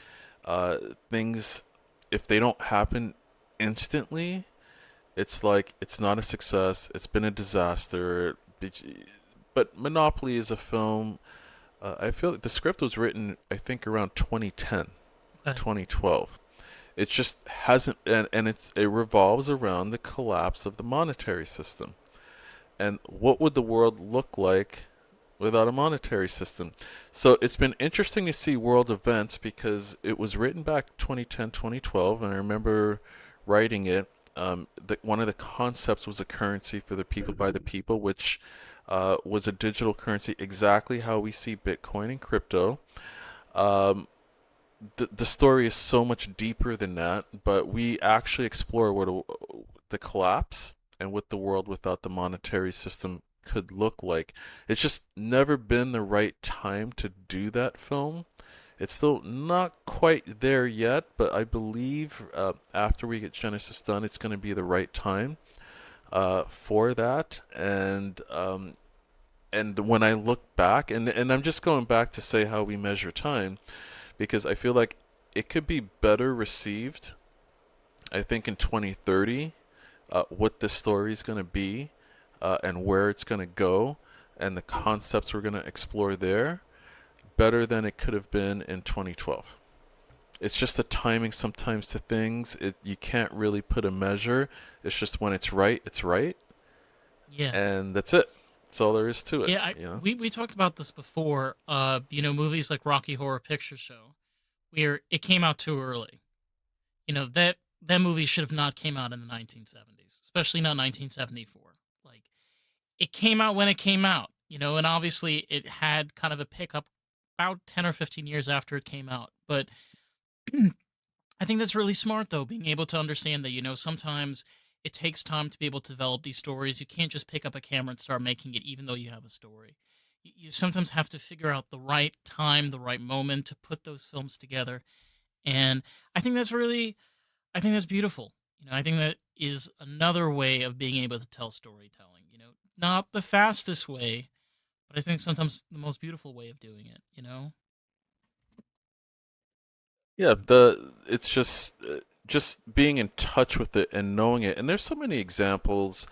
S1: uh, things, if they don't happen instantly, it's like it's not a success, it's been a disaster. But Monopoly is a film, I feel like the script was written, I think, around 2010,
S2: Okay.
S1: 2012. It just hasn't, and it revolves around the collapse of the monetary system. And what would the world look like without a monetary system? So it's been interesting to see world events because it was written back 2010, 2012, and I remember writing it. One of the concepts was a currency for the people by the people, which was a digital currency, exactly how we see Bitcoin and crypto. Um, the story is so much deeper than that, but we actually explore the collapse and what the world without the monetary system could look like. It's just never been the right time to do that film. It's still not quite there yet, but I believe after we get Genesis done, it's going to be the right time for that. And when I look back, and I'm just going back to say how we measure time, because I feel like it could be better received. I think in 2030, what the story is going to be and where it's going to go and the concepts we're going to explore there better than it could have been in 2012. It's just the timing sometimes to things. You can't really put a measure. It's just when it's right, it's right,
S2: Yeah.
S1: and that's it. That's all there is to it,
S2: Yeah,
S1: you know?
S2: we talked about this before. Movies like Rocky Horror Picture Show, where it came out too early. That movie should have not came out in the 1970s, especially not 1974. Like it came out when it came out, and obviously it had kind of a pickup about 10 or 15 years after it came out. But I think that's really smart, though, being able to understand that, sometimes it takes time to be able to develop these stories. You can't just pick up a camera and start making it, even though you have a story. You sometimes have to figure out the right time, the right moment to put those films together. And I think I think that's beautiful. I think that is another way of being able to tell storytelling. Not the fastest way, but I think sometimes the most beautiful way of doing it.
S1: Yeah, it's just being in touch with it and knowing it. And there's so many examples.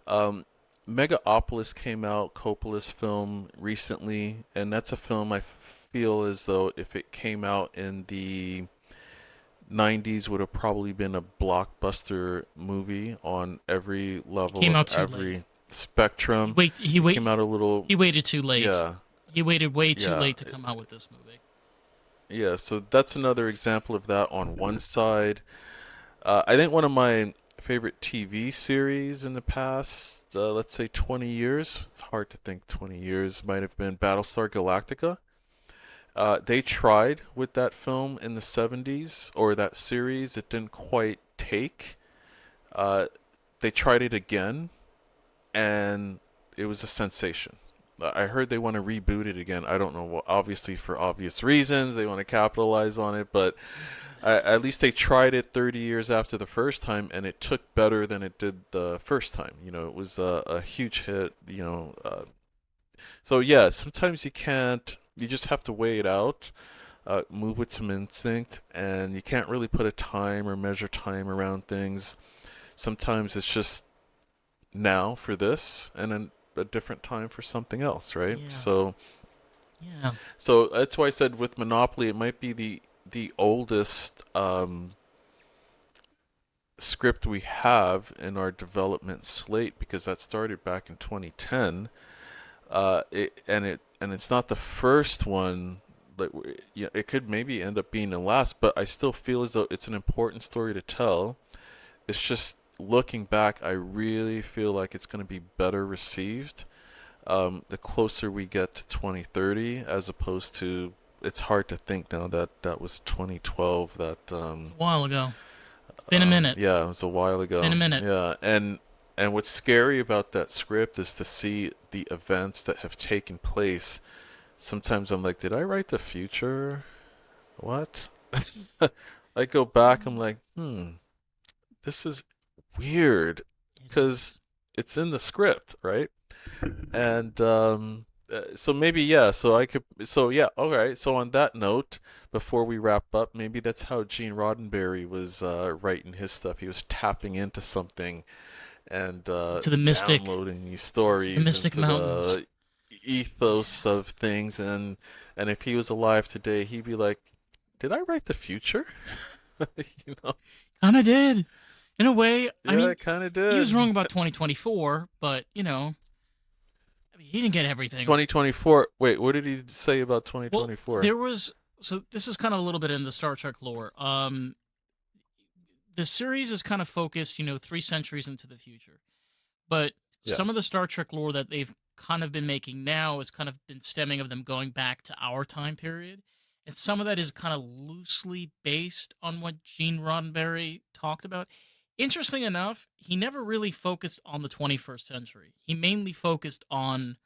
S1: Um, Megapolis came out, Coppola's film recently, and that's a film I feel as though if it came out in the 90s would have probably been a blockbuster movie on every
S2: It
S1: level
S2: came
S1: of
S2: out too late.
S1: every spectrum.
S2: He
S1: It came
S2: wait
S1: out a little,
S2: he waited too late.
S1: yeah,
S2: He waited way too
S1: yeah,
S2: late to come out with this movie.
S1: yeah. So that's another example of that on one side. I think one of my favorite TV series in the past, let's say 20 years, it's hard to think 20 years, might have been Battlestar Galactica. They tried with that film in the 70s, or that series, it didn't quite take. Uh, they tried it again, and it was a sensation. I heard they want to reboot it again. I don't know what, obviously for obvious reasons, they want to capitalize on it, but at least they tried it 30 years after the first time, and it took better than it did the first time. You know, it was a huge hit. So yeah, sometimes you can't. You just have to weigh it out, move with some instinct, and you can't really put a time or measure time around things. Sometimes it's just now for this, and then a different time for something else, right?
S2: Yeah, yeah.
S1: So that's why I said with Monopoly, it might be the oldest script we have in our development slate because that started back in 2010. And it's not the first one. Like, yeah, it could maybe end up being the last, but I still feel as though it's an important story to tell. It's just looking back, I really feel like it's going to be better received the closer we get to 2030, as opposed to it's hard to think now that that was 2012. That
S2: It's a while ago. It's been a minute.
S1: yeah, it was a while
S2: It's been a
S1: ago.
S2: minute.
S1: Yeah, and what's scary about that script is to see the events that have taken place. Sometimes I'm like, did I write the future? What? I go back, I'm like, this is weird
S2: It
S1: because
S2: is.
S1: it's in the script, right? And so maybe yeah, so I could so yeah, all right. So on that note, before we wrap up, maybe that's how Gene Roddenberry was writing his stuff. He was tapping into something and
S2: Into the mystic.
S1: downloading these
S2: Into the
S1: stories
S2: mystic
S1: into
S2: mountains.
S1: the
S2: Yeah.
S1: ethos of things, and if he was alive today, he'd be like, "Did I write the future?" You know?
S2: Kind of did. In a way, I
S1: Yeah, I
S2: mean,
S1: kind of
S2: he was
S1: did.
S2: wrong about 2024, but, I mean, he didn't get everything.
S1: 2024. Wait, what did he say about
S2: Well,
S1: 2024?
S2: there was. So this is kind of a little bit in the Star Trek lore. The series is kind of focused, 3 centuries into the future. But
S1: Yeah.
S2: some of the Star Trek lore that they've kind of been making now has kind of been stemming of them going back to our time period. And some of that is kind of loosely based on what Gene Roddenberry talked about. Interesting enough, he never really focused on the 21st century. He mainly focused on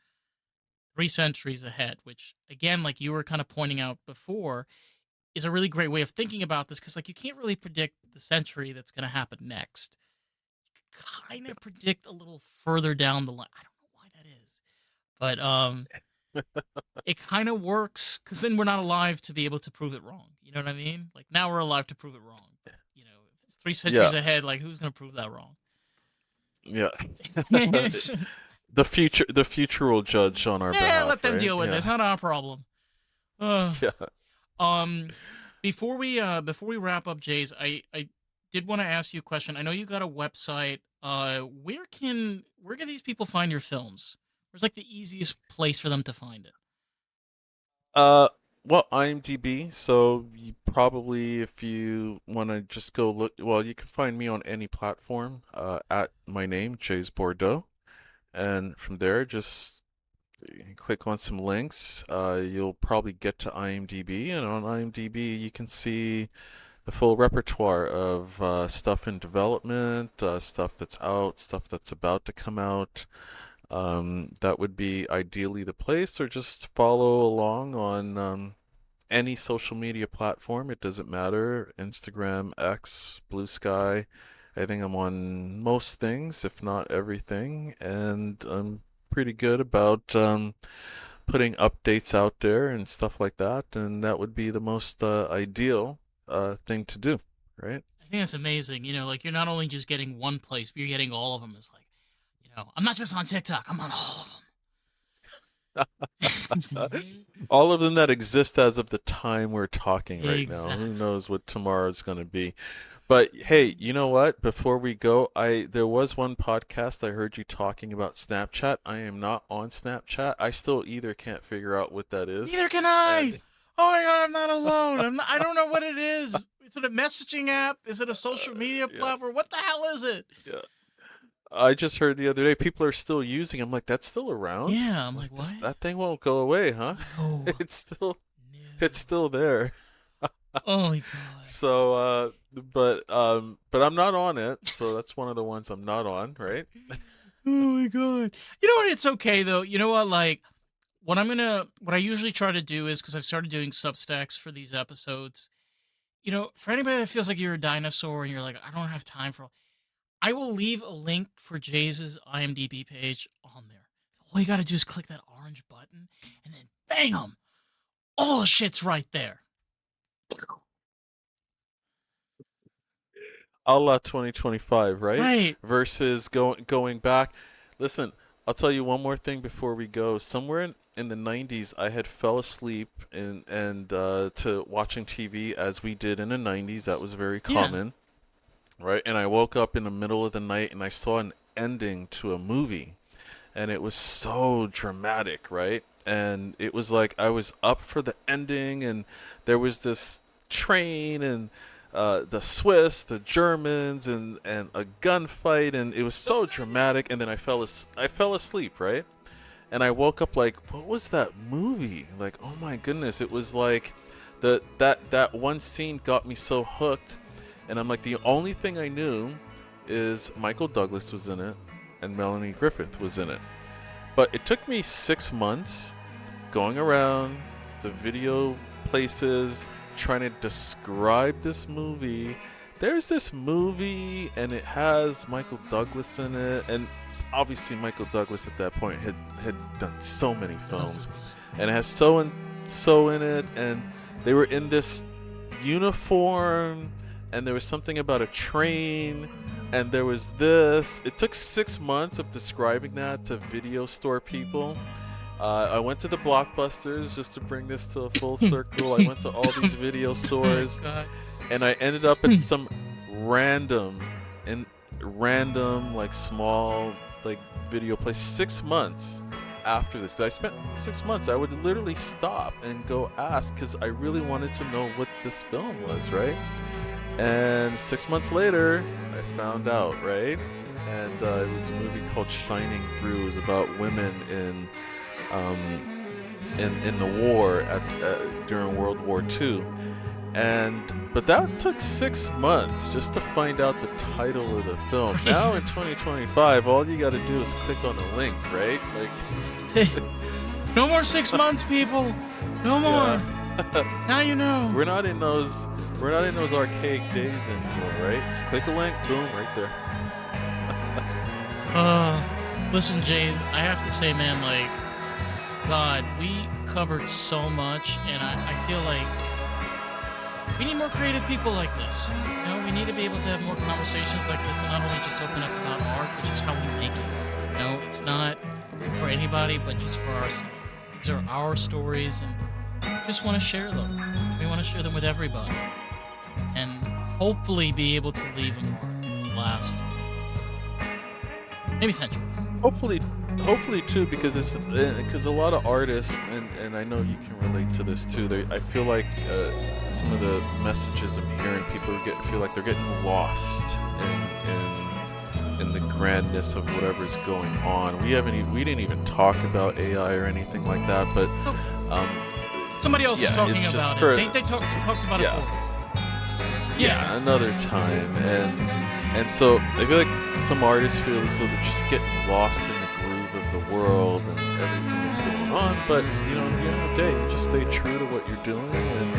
S2: 3 centuries ahead, which, again, like you were kind of pointing out before, is a really great way of thinking about this because, like, you can't really predict the century that's going to happen next. Kind of predict a little further down the line. I don't know why that is, but it kind of works because then we're not alive to be able to prove it wrong. You know what I mean? Like now we're alive to prove it wrong, but if it's three
S1: Yeah.
S2: centuries ahead, like who's gonna prove that wrong?
S1: Yeah.
S2: Yeah,
S1: The future will judge on our
S2: let
S1: behalf,
S2: them
S1: right?
S2: deal with it. It's
S1: Yeah.
S2: not our problem. Uh,
S1: Yeah.
S2: um, before we wrap up, Jays, I did want to ask you a question. I know you got a website. Where can these people find your films? Where's like the easiest place for them to find it?
S1: Uh, well, IMDb. So you probably, if you want to just go look, well, you can find me on any platform at my name, Jaze Bordeaux, and from there, just click on some links. You'll probably get to IMDb, and on IMDb, you can see the full repertoire of stuff in development, stuff that's out, stuff that's about to come out. That would be ideally the place, or just follow along on any social media platform. It doesn't matter. Instagram, X, Blue Sky. I think I'm on most things, if not everything, and I'm pretty good about putting updates out there and stuff like that. And that would be the most ideal thing to do, right?
S2: I think that's amazing. Like you're not only just getting one place, but you're getting all of them. It's like, I'm not just on TikTok. I'm on all of them.
S1: All of them that exist as of the time we're talking right now. Who
S2: Exactly.
S1: knows what tomorrow's going to be? But hey, you know what? Before we go, I there was one podcast I heard you talking about Snapchat. I am not on Snapchat. I still either can't figure out what that is.
S2: Neither can I.
S1: And
S2: Oh my god, I'm not alone. I don't know what it is. Is it a messaging app? Is it a social media
S1: yeah,
S2: platform? What the hell is it?
S1: yeah. I just heard the other day people are still using. I'm like, that's still around?
S2: Yeah, I'm like,
S1: Like this
S2: what?
S1: that thing won't go away, huh?
S2: No.
S1: It's still it's
S2: No.
S1: still there.
S2: Oh my god.
S1: So, but I'm not on it. So that's one of the ones I'm not on, right?
S2: Oh my god. You know what? It's okay though. You know what? Like, what I usually try to do is because I've started doing Substacks for these episodes. For anybody that feels like you're a dinosaur and you're like, I don't have time for, I will leave a link for Jaze's IMDb page on there. All you got to do is click that orange button, and then bam, all the shit's right there.
S1: A la 2025, right?
S2: Right.
S1: Versus going back. Listen, I'll tell you one more thing before we go. Somewhere in the 90s, I had fell asleep and to watching TV as we did in the 90s. That was very
S2: Yeah.
S1: common, right? And I woke up in the middle of the night and I saw an ending to a movie, and it was so dramatic, right? And it was like I was up for the ending, and there was this train and the Swiss, the Germans, and a gunfight, and it was so dramatic. And then I fell asleep, right? And I woke up like, what was that movie? Like, oh my goodness, it was like that one scene got me so hooked, and I'm like, the only thing I knew is Michael Douglas was in it and Melanie Griffith was in it. But it took me 6 months going around the video places trying to describe this movie. There's this movie and it has Michael Douglas in it, and obviously Michael Douglas at that point had done so many films, and it has so and so in it, and they were in this uniform, and there was something about a train, and there was this. It took 6 months of describing that to video store people. I went to the Blockbusters, just to bring this to a full circle. I went to all these video stores,
S2: God.
S1: and I ended up at some random like small like video place 6 months after this. 'Cause I spent 6 months. I would literally stop and go ask because I really wanted to know what this film was, right? And 6 months later, I found out, right? And it was a movie called Shining Through. It was about women in the war during World War II. But that took 6 months just to find out the title of the film. Now in 2025, all you got to do is click on the links, right? Like,
S2: no more 6 months, people. No more. Now you know.
S1: We're not in those archaic days anymore, right? Just click a link, boom, right there.
S2: Listen, Jade, I have to say, man, like, God, we covered so much, and I feel like we need more creative people like this. We need to be able to have more conversations like this, and not only just open up about art, but just how we make it. It's not for anybody, but just for ourselves. These are our stories, and we just want to share them. We want to share them with everybody, and hopefully be able to leave a mark, last maybe centuries.
S1: Hopefully too, because a lot of artists, and I know you can relate to this too. I feel like some of the messages I'm hearing, people feel like they're getting lost in the grandness of whatever's going on. We didn't even talk about AI or anything like that, but
S2: somebody else is talking about it. They talked about it for us.
S1: Yeah, another time, and so I feel like some artists feel as though they're just getting lost in the groove of the world and everything that's going on. But at the end of the day, you just stay true to what you're doing and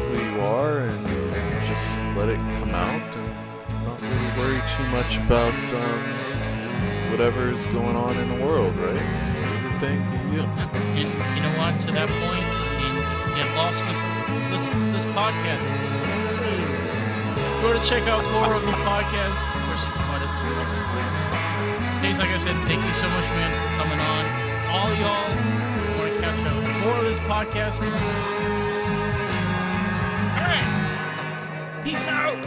S1: who you are, and just let it come out, and not really worry too much about whatever's going on in the world, right? Just do your thing, be you.
S2: And you know what? To that point, get lost and listen to this podcast. Go to check out more of the podcast. Of course, you can find us on Jaze, like I said, thank you so much, man, for coming on. All y'all want to catch up with more of this podcast. All right. Peace out.